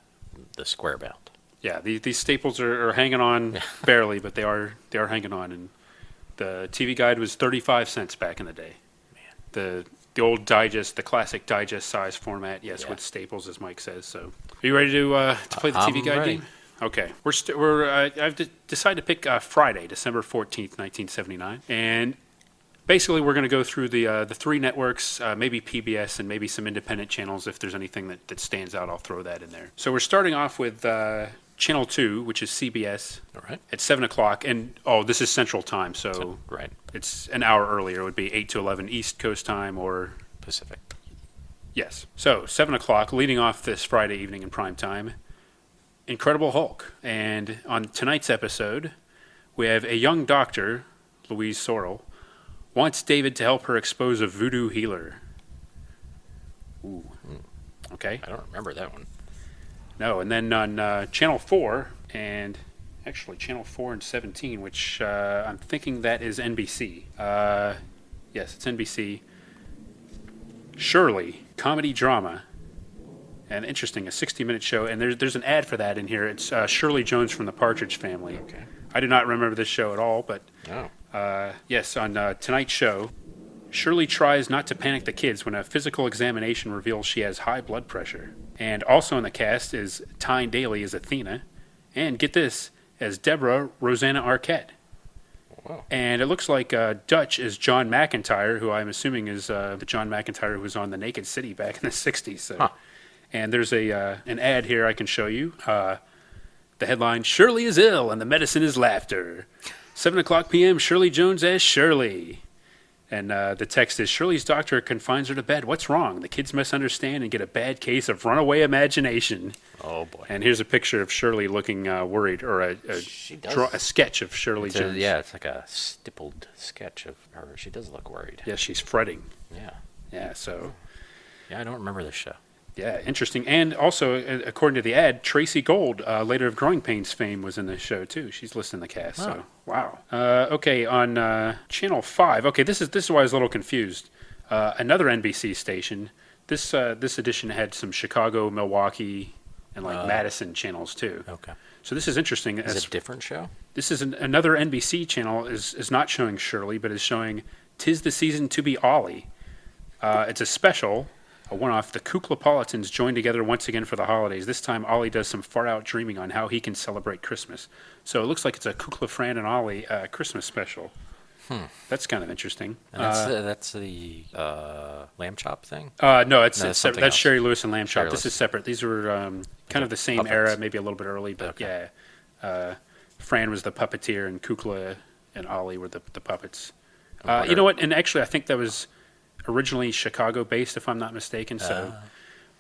square bound. Yeah, these staples are hanging on barely, but they are hanging on. And the TV guide was 35 cents back in the day. Man. The old digest, the classic digest size format, yes, with staples, as Mike says. So, are you ready to play the TV guide game? Okay, I've decided to pick Friday, December 14th, 1979, and basically we're going to go through the three networks, maybe PBS and maybe some independent channels. If there's anything that stands out, I'll throw that in there. So we're starting off with Channel 2, which is CBS, All right. at 7 o'clock. And, this is Central Time, so Right. it's an hour earlier. It would be 8 to 11 East Coast time or... Pacific. Yes. So, 7 o'clock, leading off this Friday evening in prime time, Incredible Hulk. And on tonight's episode, we have a young doctor, Louise Sorrell, wants David to help her expose a voodoo healer. Ooh. Okay. I don't remember that one. No, and then on Channel 4, and actually Channel 4 and 17, which I'm thinking that is NBC. Yes, it's NBC. Shirley, comedy drama. And interesting, a 60-minute show, and there's an ad for that in here. It's Shirley Jones from the Partridge Family. Okay. I do not remember this show at all, but Oh. yes, on tonight's show, Shirley tries not to panic the kids when a physical examination reveals she has high blood pressure. And also in the cast is Tyne Daly as Athena, and get this, as Deborah Rosanna Arquette. Wow. And it looks like Dutch is John McIntyre, who I'm assuming is the John McIntyre who was on The Naked City back in the 60s. So. Huh. And there's an ad here I can show you. The headline, Shirley is ill and the medicine is laughter. 7 o'clock p.m., Shirley Jones as Shirley. And the text is, Shirley's doctor confines her to bed. What's wrong? The kids misunderstand and get a bad case of runaway imagination. Oh, boy. And here's a picture of Shirley looking worried, or a sketch of Shirley Jones. It's like a stippled sketch of her. She does look worried. Yeah, she's fretting. Yeah. Yeah, so... Yeah, I don't remember this show. Yeah, interesting. And also, according to the ad, Tracy Gold, later of Growing Pains fame, was in this show too. She's listed in the cast. Oh. So wow. Okay, on Channel 5. Okay, this is why I was a little confused. Another NBC station. This edition had some Chicago, Milwaukee, and Madison channels too. Okay. So this is interesting. Is it a different show? This is another NBC channel is not showing Shirley, but is showing "'Tis the Season to Be Ollie." It's a special. A one-off, the Kuklapolitans join together once again for the holidays. This time, Ollie does some far-out dreaming on how he can celebrate Christmas. So it looks like it's a Kukla, Fran, and Ollie Christmas special. That's kind of interesting. And that's the lamb chop thing? No, it's something separate. That's else. Sherry Lewis and Lamb Chop. Sherry This Lewis. is separate. These were kind of the same puppets. era, maybe a little bit early, but Okay. yeah. Fran was the puppeteer, and Kukla and Ollie were the puppets. What You know are- what? And actually, I think that was originally Chicago-based, if I'm not mistaken. So,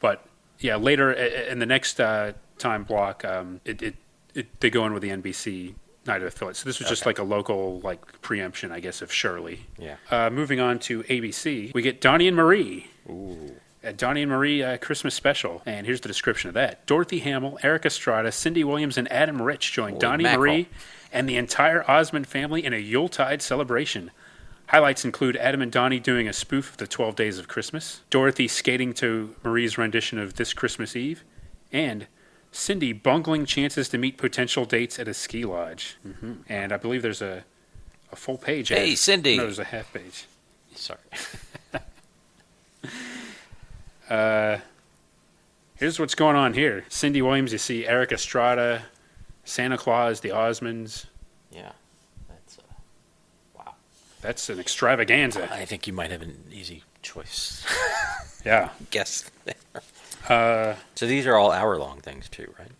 but yeah, later in the next time block, they go in with the NBC night of affiliate. So this was just Okay. like a local preemption, I guess, of Shirley. Yeah. Moving on to ABC, we get Donnie and Marie. Ooh. A Donnie and Marie Christmas special. And here's the description of that. Dorothy Hamill, Eric Estrada, Cindy Williams, and Adam Rich join Holy Donnie, mackerel. Marie, and the entire Osmond family in a Yuletide celebration. Highlights include Adam and Donnie doing a spoof of the 12 Days of Christmas, Dorothy skating to Marie's rendition of This Christmas Eve, and Cindy bungling chances to meet potential dates at a ski lodge. And I believe there's a full page. Hey, Cindy. No, there's a half page. Sorry. Here's what's going on here. Cindy Williams, you see Eric Estrada, Santa Claus, the Osmonds. Yeah. That's wow. That's an extravaganza. I think you might have an easy choice. Yeah. Guess there. So these are all hour-long things too, right?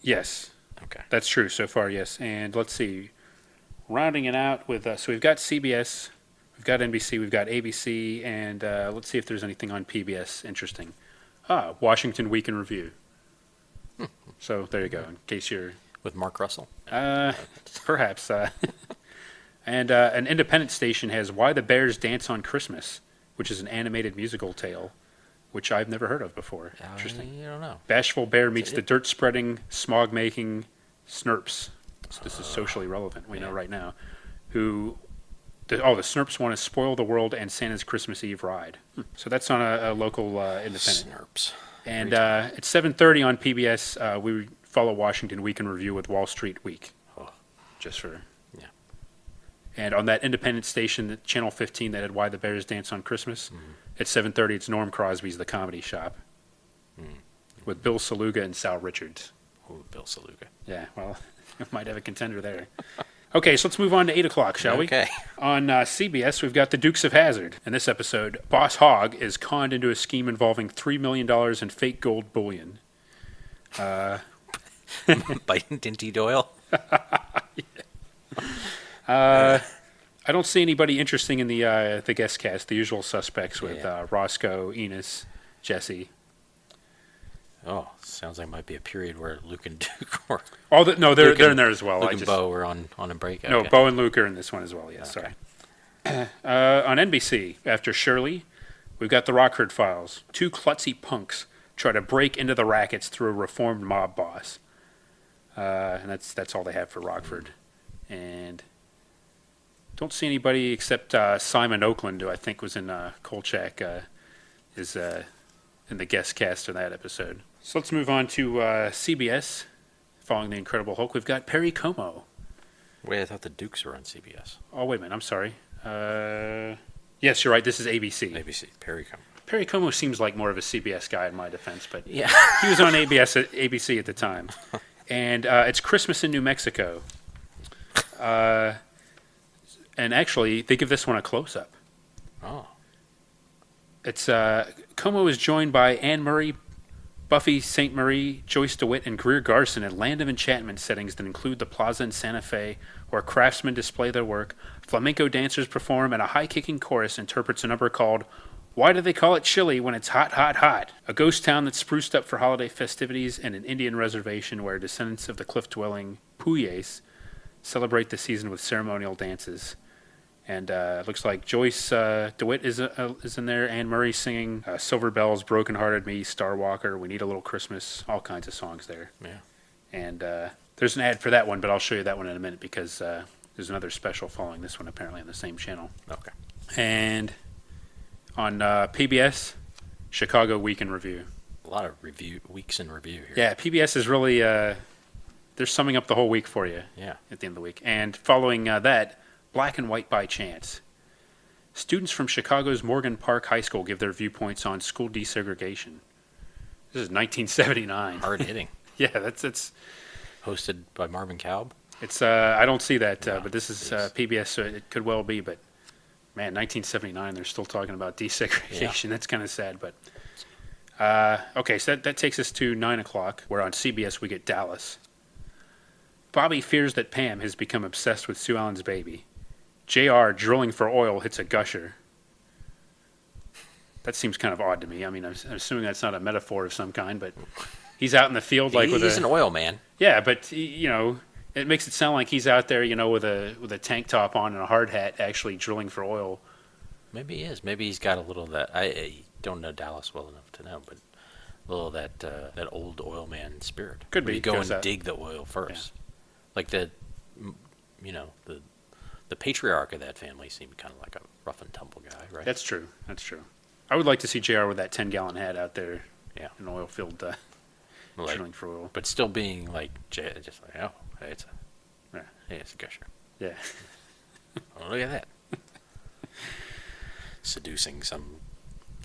Yes, Okay. that's true so far, yes. And let's see. Rounding it out with, so we've got CBS, we've got NBC, we've got ABC, and let's see if there's anything on PBS interesting. Washington Week in Review. So there you go, in case you're... With Mark Russell. Perhaps. And an independent station has Why the Bears Dance on Christmas, which is an animated musical tale, which I've never heard of before. Interesting. You don't know. Bashful Bear meets the dirt-spreading, smog-making Snurps. So this is socially relevant, we know right now. The Snurps want to spoil the world and Santa's Christmas Eve ride. So that's on a local independent. Snurps. And at 7:30 on PBS, we follow Washington Week in Review with Wall Street Week. Oh. Just for... Yeah. And on that independent station, Channel 15, that had Why the Bears Dance on Christmas, at 7:30, it's Norm Crosby's The Comedy Shop with Bill Saluga and Sal Richards. Ooh, Bill Saluga. Yeah, well, might have a contender there. Okay, so let's move on to 8 o'clock, shall we? Okay. On CBS, we've got The Dukes of Hazzard. In this episode, Boss Hogg is conned into a scheme involving $3 million in fake gold bullion. Biting Dinty Doyle. I don't see anybody interesting in the guest cast. The usual suspects with Roscoe, Enos, Jesse. Oh, sounds like it might be a period where Luke and Duke were. They're in there as well. Luke and Bo were on a break. No, Okay. Bo and Luke are in this one as well. Yes, Okay. sorry. On NBC, after Shirley, we've got the Rockford Files. Two klutzy punks try to break into the rackets through a reformed mob boss. And that's all they have for Rockford. And don't see anybody except Simon Oakland, who I think was in Kolchak, is in the guest cast in that episode. So let's move on to CBS. Following The Incredible Hulk, we've got Perry Como. Wait, I thought the Dukes were on CBS. Oh, wait a minute. I'm sorry. Yes, you're right. This is ABC. ABC. Perry Como. Perry Como seems like more of a CBS guy in my defense, but Yeah. he was on ABC at the time. And it's Christmas in New Mexico. And actually, they give this one a close-up. Oh. It's Como is joined by Anne Murray, Buffy St. Marie, Joyce DeWitt, and Greer Garson in Land of Enchantment settings that include the plaza in Santa Fe, where craftsmen display their work, flamenco dancers perform, and a high-kicking chorus interprets a number called Why Do They Call It Chili When It's Hot, Hot, Hot? A ghost town that's spruced up for holiday festivities and an Indian reservation where descendants of the cliff-dwelling Puyes celebrate the season with ceremonial dances. And it looks like Joyce DeWitt is in there. Anne Murray singing Silver Bells, Broken Hearted Me, Star Walker, We Need a Little Christmas, all kinds of songs there. Yeah. And there's an ad for that one, but I'll show you that one in a minute because there's another special following this one apparently on the same channel. Okay. And on PBS, Chicago Week in Review. A lot of weeks in review here. Yeah, PBS is really, they're summing up the whole week for you Yeah. at the end of the week. And following that, Black and White by Chance. Students from Chicago's Morgan Park High School give their viewpoints on school desegregation. This is 1979. Hard hitting. Yeah, that's Hosted by Marvin Kalb. it's. I don't see that, No, but this is it is. PBS, so it could well be. But man, 1979, they're still talking about desegregation. Yeah. That's kind of sad. But okay, so that takes us to 9 o'clock, where on CBS we get Dallas. Bobby fears that Pam has become obsessed with Sue Ellen's baby. JR drilling for oil hits a gusher. That seems kind of odd to me. I mean, I'm assuming that's not a metaphor of some kind, but he's out in the field like He's an oil man. Yeah, but it makes it sound like he's out there, with a tank top on and a hard hat, actually drilling for oil. Maybe he is. Maybe he's got a little of that. I don't know Dallas well enough to know, but a little of that old oil man spirit. Could Where be, you go and because, dig the oil first. Like the patriarch of that family seemed kind of like a rough and tumble guy, right? That's true. I would like to see JR with that 10-gallon hat out there Yeah. in an oil field Like, drilling for oil. but still being like just like, oh, hey, it's a gusher. Yeah. Oh, look at that. Seducing some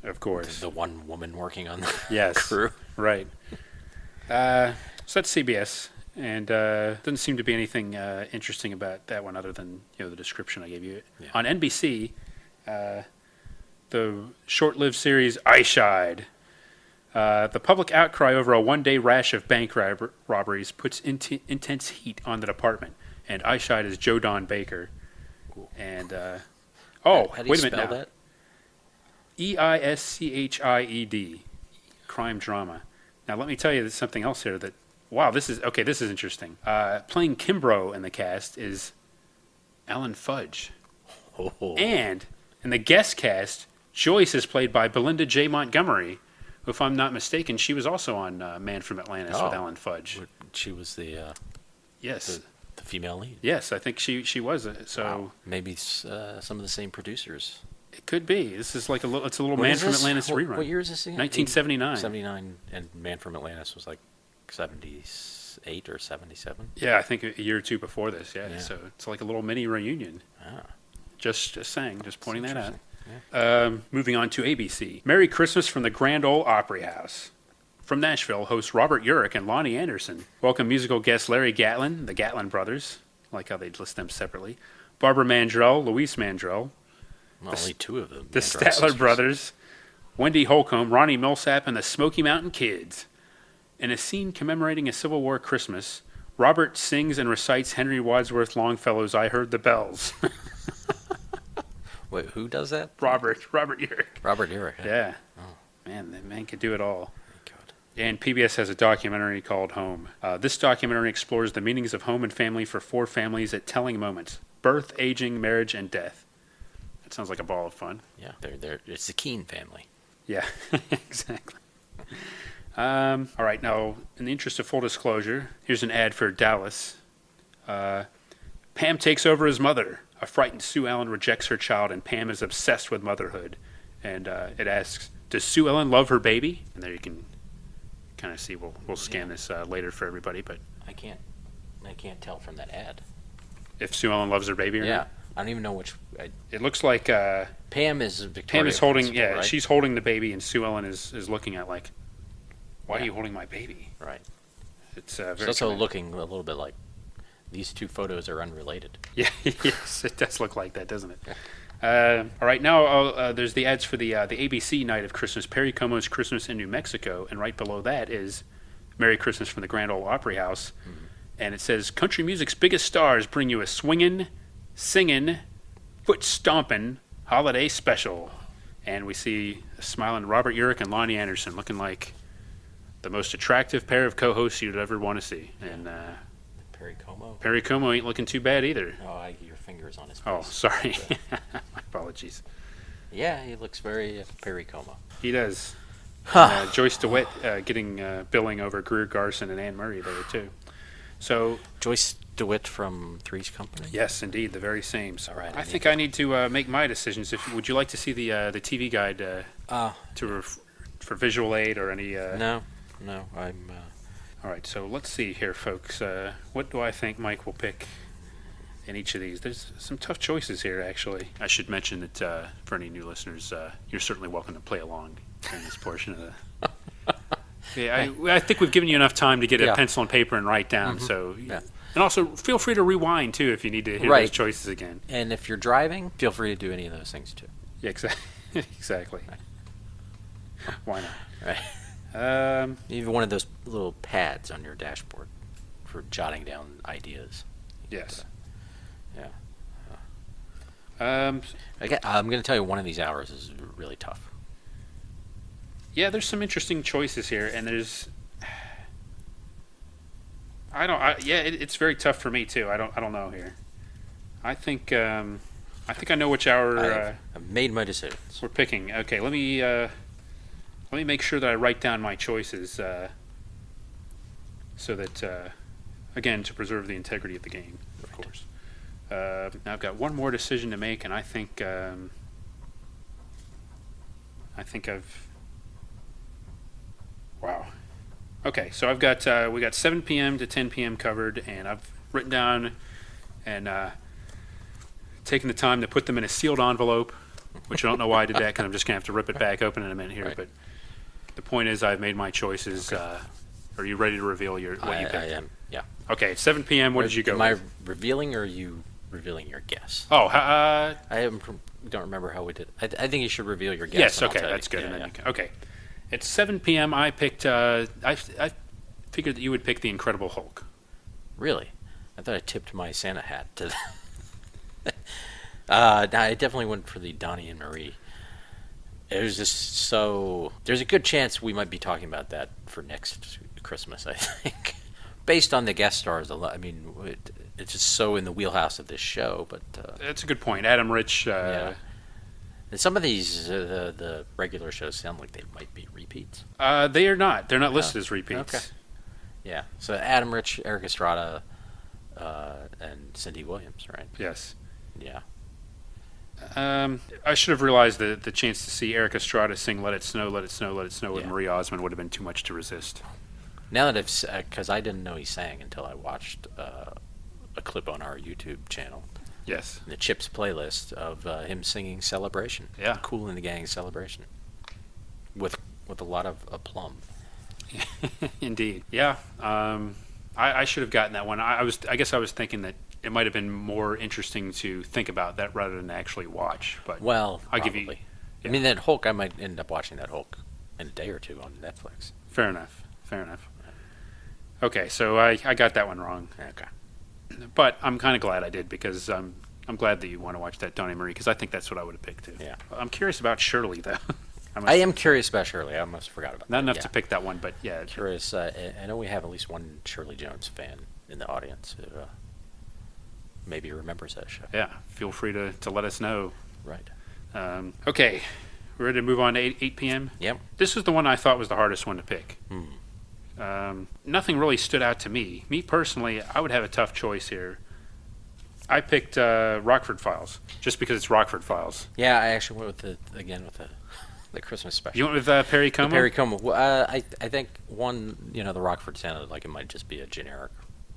Of course. the one woman working on the Yes. crew. Right. So that's CBS, and doesn't seem to be anything interesting about that one other than the description I gave you. Yeah. On NBC, the short-lived series Eyeshide. The public outcry over a one-day rash of bank robberies puts intense heat on the department, and Eyeshide is Joe Don Baker. Cool. And How do you wait a minute spell now. that? Eischhied, crime drama. Now let me tell you something else here that, wow, this is interesting. Playing Kimbrough in the cast is Alan Fudge. Oh. And in the guest cast, Joyce is played by Belinda J. Montgomery, who, if I'm not mistaken, she was also on Man from Atlantis with Alan Fudge. She was the Yes. the female lead. Yes, I think she was. So Wow. Maybe some of the same producers. it could be. This is like it's a little When Man is from this? Atlantis rerun. What year is this again? 1979. 79, and Man from Atlantis was like 78 or 77. Yeah, I think a year or two before this. Yeah, Yeah. so it's like a little mini reunion. Ah, Just saying, just pointing that out. interesting. Moving on to ABC. Merry Christmas from the Grand Ole Opry House. From Nashville, hosts Robert Urich and Lonnie Anderson welcome musical guests Larry Gatlin, the Gatlin brothers, like how they'd list them separately, Barbara Mandrell, Louise Mandrell, Well, only two of them. the Mandrell Statler sisters. brothers, Wendy Holcomb, Ronnie Millsap, and the Smoky Mountain Kids. In a scene commemorating a Civil War Christmas, Robert sings and recites Henry Wadsworth Longfellow's I Heard the Bells. Wait, who does that? Robert Urich. Robert Urich. Huh? Yeah. Oh. Man, that man could do it all. God. And PBS has a documentary called Home. This documentary explores the meanings of home and family for 4 families at telling moments: birth, aging, marriage, and death. That sounds like a ball of fun. Yeah, it's the Keane family. Yeah, exactly. All right, now, in the interest of full disclosure, here's an ad for Dallas. Pam takes over as mother. A frightened Sue Ellen rejects her child, and Pam is obsessed with motherhood. And it asks, does Sue Ellen love her baby? And there you can kind of see. We'll scan this later for everybody. But I can't tell from that ad. if Sue Ellen loves her baby or Yeah, not. I don't even know which. It looks like Pam is Victoria. Pam is holding. Principal, Yeah, right? she's holding the baby, and Sue Ellen is looking at like, why are Yeah. you holding my baby? Right. It's It's very also common. looking a little bit like these 2 photos are unrelated. Yeah, yes, it does look like that, doesn't it? All right, now there's the ads for the ABC night of Christmas, Perry Como's Christmas in New Mexico, and right below that is Merry Christmas from the Grand Ole Opry House, and it says, country music's biggest stars bring you a swingin', singin', foot stompin' holiday special. And we see a smiling Robert Urich and Lonnie Anderson looking like the most attractive pair of co-hosts you'd ever want to see. And Perry Como. Perry Como ain't looking too bad either. Oh, your fingers on his face. Oh, sorry. My apologies. Yeah, he looks very Perry Como. He does. Joyce DeWitt getting billing over Greer Garson and Anne Murray there, too. So, Joyce DeWitt from Three's Company. yes, indeed, the very same. So All right, I think I need to make my decisions. Would you like to see the TV guide for visual aid or any... No, I'm. All right, so let's see here, folks. What do I think Mike will pick in each of these? There's some tough choices here, actually. I should mention that for any new listeners, you're certainly welcome to play along in this portion of the... Yeah, I think we've given you enough time to get a Yeah. pencil and paper and write down. So, Yeah. and also feel free to rewind too if you need to hear Right. those choices again. And if you're driving, feel free to do any of those things too. Yeah, exactly. Why not? Right. Even one of those little pads on your dashboard for jotting down ideas. Yes. Yeah. Um, I'm going to tell you one of these hours is really tough. yeah, there's some interesting choices here, and there's. It's very tough for me too. I don't know here. I think I know which hour I've made my decisions. we're picking. Okay, let me make sure that I write down my choices so that again to preserve the integrity of the game, of course. Now I've got one more decision to make, and I think I've. Wow. Okay, so I've got we got 7 p.m. to 10 p.m. covered, and I've written down and taken the time to put them in a sealed envelope, which I don't know why I did that because I'm just gonna have to rip it back open in a minute here. Right. But the point is, I've made my choices. Are you ready to reveal what you picked? I am. Yeah. Okay, it's 7 p.m. What did you go Am I with? revealing or are you revealing your guess? Oh, Don't remember how we did. I think you should reveal your guess. yes. and I'll Okay, tell that's you. good. Yeah, And then yeah. you can, okay, it's 7 p.m. I picked. I figured that you would pick the Incredible Hulk. Really? I thought I tipped my Santa hat to that. No, I definitely went for the Donnie and Marie. It was just so... There's a good chance we might be talking about that for next Christmas, I think. Based on the guest stars, I mean, it's just so in the wheelhouse of this show, but... That's a good point. Adam Rich. yeah. And some of these, the regular shows sound like they might be repeats. They are not. They're not listed as repeats. Okay. Yeah. So Adam Rich, Eric Estrada, and Cindy Williams, right? Yes. Yeah. I should have realized that the chance to see Eric Estrada sing "Let It Snow, Let It Snow, Let It Snow" with Yeah. Marie Osmond would have been too much to resist. Now that because I didn't know he sang until I watched a clip on our YouTube channel, Yes. the Chips playlist of him singing "Celebration." Yeah. Cool in the Gang "Celebration," with a lot of aplomb. Indeed. Yeah. I should have gotten that one. I guess I was thinking that it might have been more interesting to think about that rather than actually watch. But Well, I'll probably. give you. I mean, that Hulk. I might end up watching that Hulk in a day or two on Netflix. Fair enough. Fair enough. Okay, so I got that one wrong. Okay. But I'm kind of glad I did because I'm glad that you want to watch that Donnie Marie because I think that's what I would have picked too. Yeah. I'm curious about Shirley though. I am curious about Shirley. I almost forgot about that. Not enough Yeah. to pick that one, but yeah. Curious. I know we have at least one Shirley Jones fan in the audience who maybe remembers that show. Yeah, feel free to let us know. Right. Okay, we're ready to move on to 8 p.m.? Yep. This was the one I thought was the hardest one to pick. Hmm. Nothing really stood out to me. Me personally, I would have a tough choice here. I picked Rockford Files, just because it's Rockford Files. Yeah, I actually went with the Christmas special. You went with Perry Como? The Perry Como. Well, I think the Rockford sounded like it might just be a generic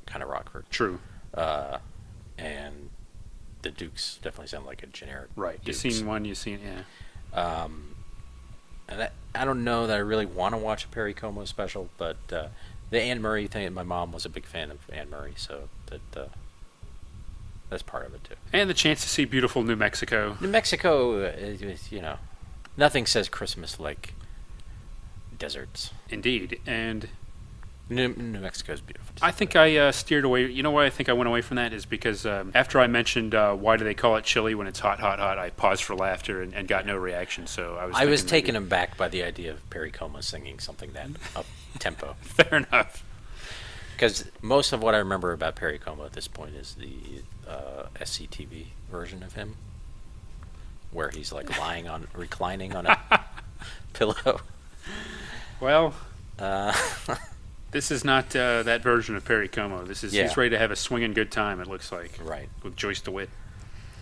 kind of Rockford. True. And the Dukes definitely sound like a generic. Right. Dukes. You've seen one, yeah. And I don't know that I really want to watch a Perry Como special, but the Anne Murray thing, my mom was a big fan of Anne Murray, so that's part of it too. And the chance to see beautiful New Mexico. New Mexico, nothing says Christmas like deserts. Indeed. And New Mexico is beautiful. I think I steered away. You know why I think I went away from that is because after I mentioned why do they call it chili when it's hot, hot, hot, I paused for laughter and got no reaction. So I was taken aback by the idea of Perry Como singing something that up tempo. Fair enough. Because most of what I remember about Perry Como at this point is the SCTV version of him, where he's like reclining on a pillow. Well, this is not that version of Perry Como. This is he's ready to have a swinging good time. It looks like Right. with Joyce DeWitt.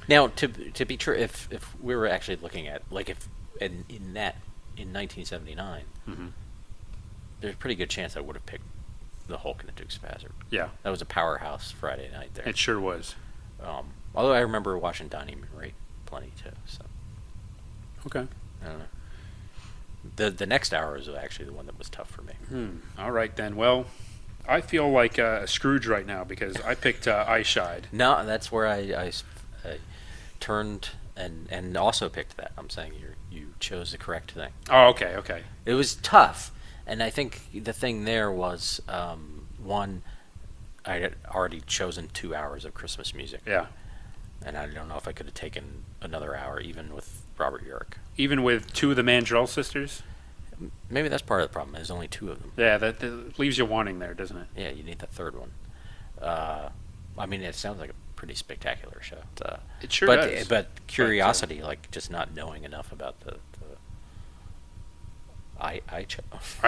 Now, to be true, if we were actually looking at like if in 1979, there's a pretty good chance I would have picked the Hulk and the Dukes of Hazzard. Yeah, That was a powerhouse Friday night there. it sure was. Although I remember watching Donnie Marie plenty too. So Okay. I don't know. The next hour is actually the one that was tough for me. All right then. Well, I feel like a Scrooge right now because I picked I Shied. No, that's where I turned and also picked that. I'm saying you chose the correct thing. Oh, okay. It was tough, and I think the thing there was one, I had already chosen 2 hours of Christmas music. Yeah. And I don't know if I could have taken another hour, even with Robert Urich. Even with two of the Mandrell sisters? Maybe that's part of the problem. There's only 2 of them. Yeah, that leaves you wanting there, doesn't it? Yeah, you need that third one. I mean, it sounds like a pretty spectacular show. It sure but, does. But curiosity, like just not knowing enough about I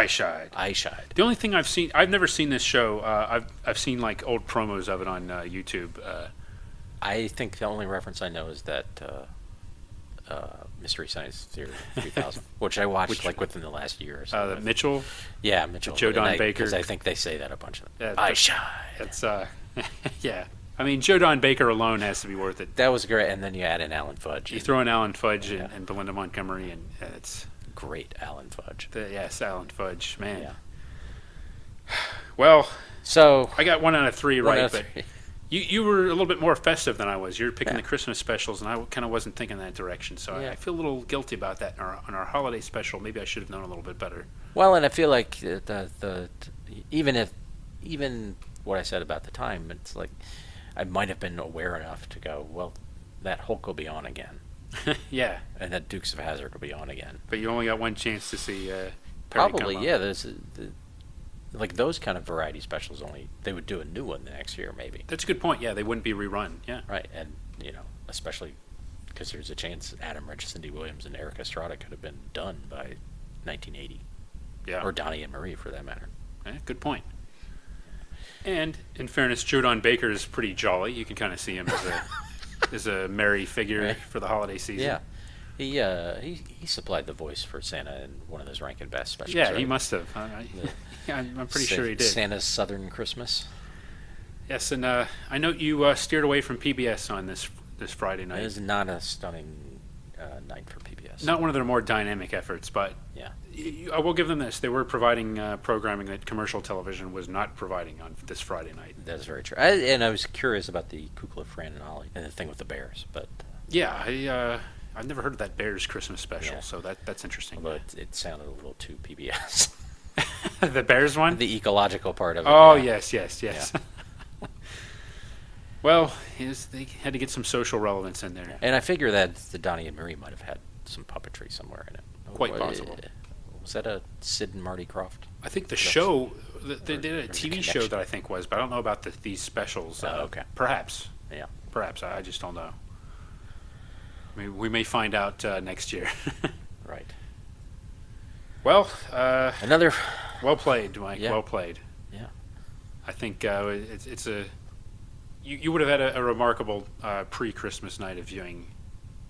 Shied. I Shied. The only thing I've never seen this show. I've seen like old promos of it on YouTube. I think the only reference I know is that Mystery Science Theater 3000, which I watched like within the last year or so. The Mitchell. Yeah, Mitchell. Joe Don Baker. Because I think they say that a bunch of them. Yeah, I Shied. That's yeah. I mean, Joe Don Baker alone has to be worth it. That was great, and then you add in Alan Fudge. You throw in Alan Fudge and Belinda Montgomery, and it's great Alan Fudge. Yes, Alan Fudge, man. Yeah. Well, so I got 1 out of 3 1 right, out of but 3. you were a little bit more festive than I was. You were picking Yeah. the Christmas specials, and I kind of wasn't thinking that direction. So Yeah. I feel a little guilty about that on our holiday special. Maybe I should have known a little bit better. Well, and I feel like even what I said about the time, it's like I might have been aware enough to go, well, that Hulk will be on again, Yeah, and that Dukes of Hazzard will be on again. but you only got one chance to see. Perry Probably, Como. yeah. There's like those kind of variety specials. Only they would do a new one the next year, maybe. That's a good point. Yeah, they wouldn't be rerun. Yeah. Right, and especially because there's a chance Adam Rich, Cindy Williams, and Eric Estrada could have been done by 1980, Yeah. or Donnie and Marie for that matter. Good point. And in fairness, Joe Don Baker is pretty jolly. You can kind of see him as a merry figure Right. for the holiday season. Yeah, he supplied the voice for Santa in one of those Rankin-Bass specials. Yeah, right? he must have. I'm pretty sure he did. Santa's Southern Christmas. Yes, and I know you steered away from PBS on this Friday It night. is not a stunning night for PBS. Not one of their more dynamic efforts, but Yeah. I will give them this. They were providing programming that commercial television was not providing on this Friday night. That is very true. And I was curious about the Kukla, Fran, and Ollie, and the thing with the bears, but Yeah, I've never heard of that Bears Christmas special, Yeah. so that's interesting. although it sounded a little too PBS. The Bears one? The ecological part of it. Oh, yeah. yes. Well, they had to get some social relevance in there. And I figure that the Donnie and Marie might have had some puppetry somewhere in it. Quite possible. Was that a Sid and Marty Krofft? I think the show, they did a there's a TV show connection. that I think was, but I don't know about these specials. Oh, okay. Perhaps. Yeah. Perhaps. I just don't know. We may find out next year. Right. Well, Another. well played, Mike. Yeah. Well played. Yeah. I think it's a. You would have had a remarkable pre-Christmas night of viewing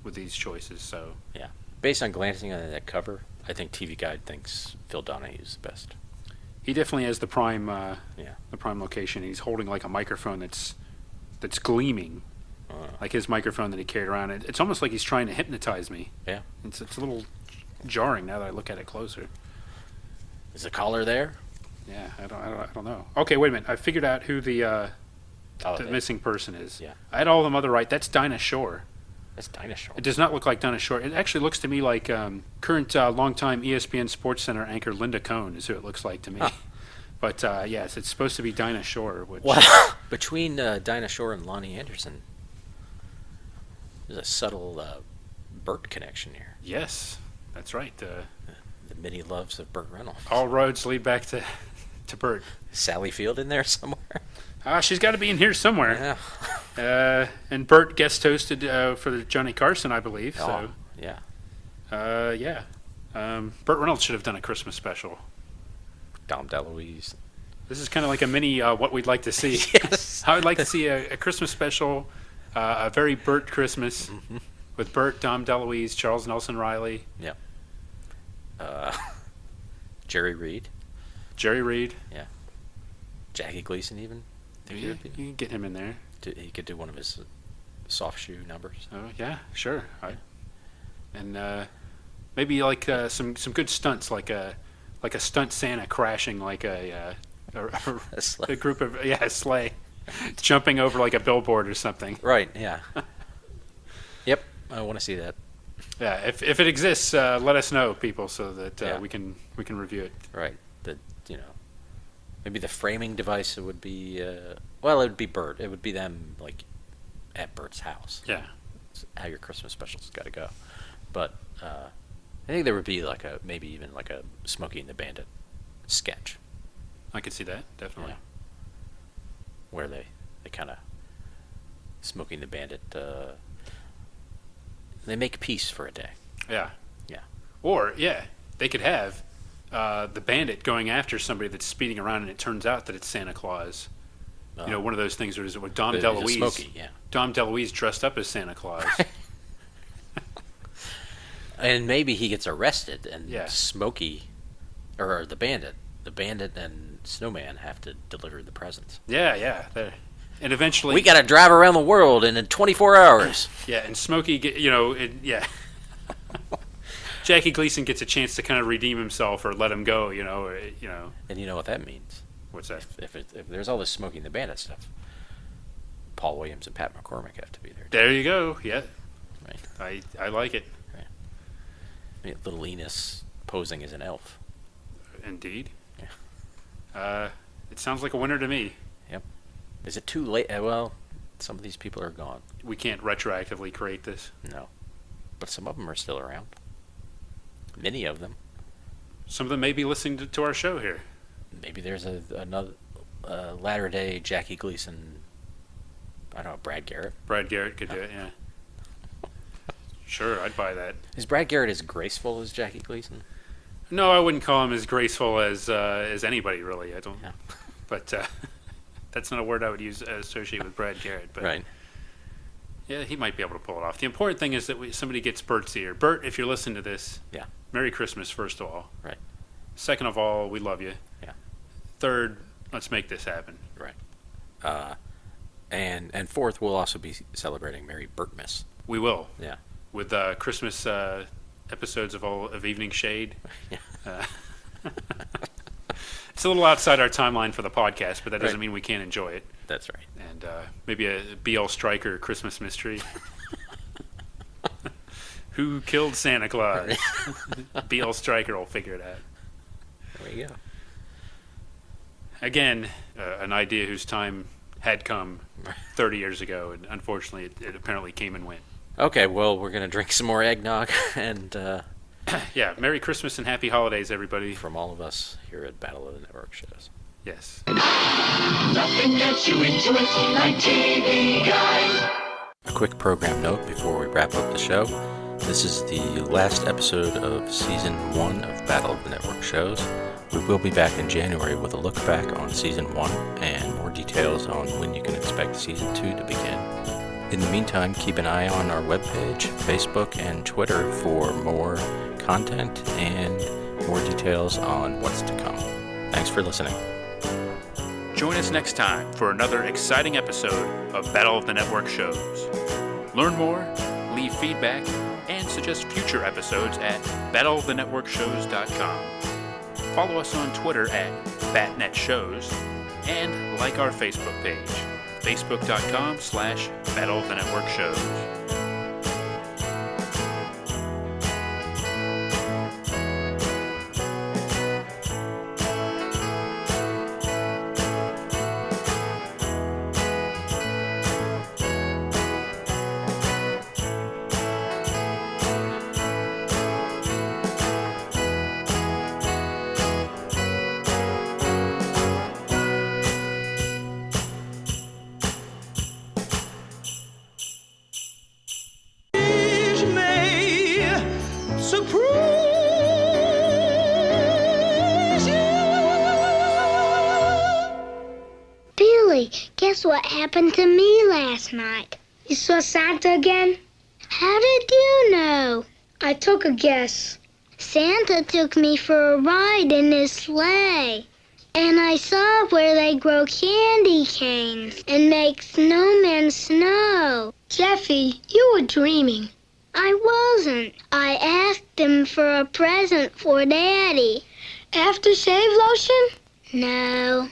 with these choices. So Yeah. Based on glancing at that cover, I think TV Guide thinks Phil Donahue is the best. he definitely has the prime Yeah. the prime location. He's holding like a microphone that's gleaming, like his microphone that he carried around. It's almost like he's trying to hypnotize me. Yeah. It's a little jarring now that I look at it closer. Is the collar there? Yeah, I don't know. Okay, wait a minute. I figured out who the missing person is. Yeah. I had all of them other right. That's Dinah Shore. That's Dinosaur. It does not look like Dinah Shore. It actually looks to me like current longtime ESPN Sports Center anchor Linda Cohn is who it looks like to me. Huh. But yes, it's supposed to be Dinah Shore. Which, Well, between Dinah Shore and Lonnie Anderson, there's a subtle Burt connection here. yes, that's right. The many loves of Burt Reynolds. All roads lead back to Bert. Sally Field in there somewhere. She's got to be in here somewhere. Yeah. And Bert guest hosted for the Johnny Carson, I believe. Oh, yeah. So, yeah. Burt Reynolds should have done a Christmas special. Dom DeLuise. This is kind of like a mini what we'd like to see. Yes. I would like to see a Christmas special, a very Burt Christmas, with Burt, Dom DeLuise, Charles Nelson Riley, Yep. Jerry Reed. Jerry Reed. Yeah. Jackie Gleason even. Think he Yeah, would be- you can get him in there. He could do one of his soft shoe numbers. Oh yeah, sure. And maybe like some good stunts, like a stunt Santa crashing like a sleigh. group of a sleigh, jumping over like a billboard or something. Right, yeah. Yep, I want to see that. Yeah, if it exists, let us know, people, so that Yeah. we can review it. Right. Maybe the framing device would be, well, it would be Bert. It would be them, like, at Bert's house. Yeah. It's how your Christmas special's got to go. But I think there would be, like, maybe even like a Smokey and the Bandit sketch. I could see that, definitely. Yeah. Where they kind of, Smokey and the Bandit, they make peace for a day. Yeah. Yeah. Or, yeah, they could have the bandit going after somebody that's speeding around, and it turns out that it's Santa Claus. One of those things where Dom DeLuise. Smokey, yeah. Dom DeLuise dressed up as Santa Claus. And maybe he gets arrested, and Yeah. Smokey, or the bandit and Snowman have to deliver the presents. Yeah. And eventually, We got to drive around the world in 24 hours. yeah, and Smokey, yeah. Jackie Gleason gets a chance to kind of redeem himself or let him go, And you know what that means? What's that? If there's all this Smokey and the Bandit stuff, Paul Williams and Pat McCormick have to be there. There you go. Yeah, Right. I like it. Little Enos posing as an elf. Indeed. Yeah. It sounds like a winner to me. Yep. Is it too late? Well, some of these people are gone. We can't retroactively create this. No. But some of them are still around. Many of them. Some of them may be listening to our show here. Maybe there's another latter day Jackie Gleason. I don't know, Brad Garrett. Brad Garrett could do it, yeah. Sure, I'd buy that. Is Brad Garrett as graceful as Jackie Gleason? No, I wouldn't call him as graceful as anybody, really. I don't. Yeah. But that's not a word I would use associate with Brad Garrett. But Right. yeah, he might be able to pull it off. The important thing is that somebody gets Bert's ear. Bert, if you're listening to this, Yeah. Merry Christmas, first of all. Right. Second of all, we love you. Yeah. Third, let's make this happen. Right. And fourth, we'll also be celebrating Merry Burtmas. We will. Yeah. With Christmas episodes of Evening Shade. Yeah. It's a little outside our timeline for the podcast, but that doesn't Right. mean we can't enjoy it. That's right. And maybe a B.L. Stryker Christmas mystery. Who killed Santa Claus? B.L. Stryker will figure it out. There you go. again, an idea whose time had come 30 years ago, and unfortunately it apparently came and went. Okay, well, we're going to drink some more eggnog, and Yeah, Merry Christmas and Happy Holidays, everybody. from all of us here at Battle of the Network Shows. Yes. Nothing gets you into it like TV guys. A quick program note before we wrap up the show. This is the last episode of Season 1 of Battle of the Network Shows. We will be back in January with a look back on Season 1 and more details on when you can expect Season 2 to begin. In the meantime, keep an eye on our webpage, Facebook, and Twitter for more content and more details on what's to come. Thanks for listening. Join us next time for another exciting episode of Battle of the Network Shows. Learn more, leave feedback, and suggest future episodes at battleofthenetworkshows.com. Follow us on Twitter at BatNetShows, and like our Facebook page, facebook.com/battleofthenetworkshows. Billy, guess what happened to me last night? You saw Santa again? How did you know? I took a guess. Santa took me for a ride in his sleigh. And I saw where they grow candy canes and make snowmen snow. Jeffy, you were dreaming. I wasn't. I asked him for a present for Daddy. Aftershave lotion? No.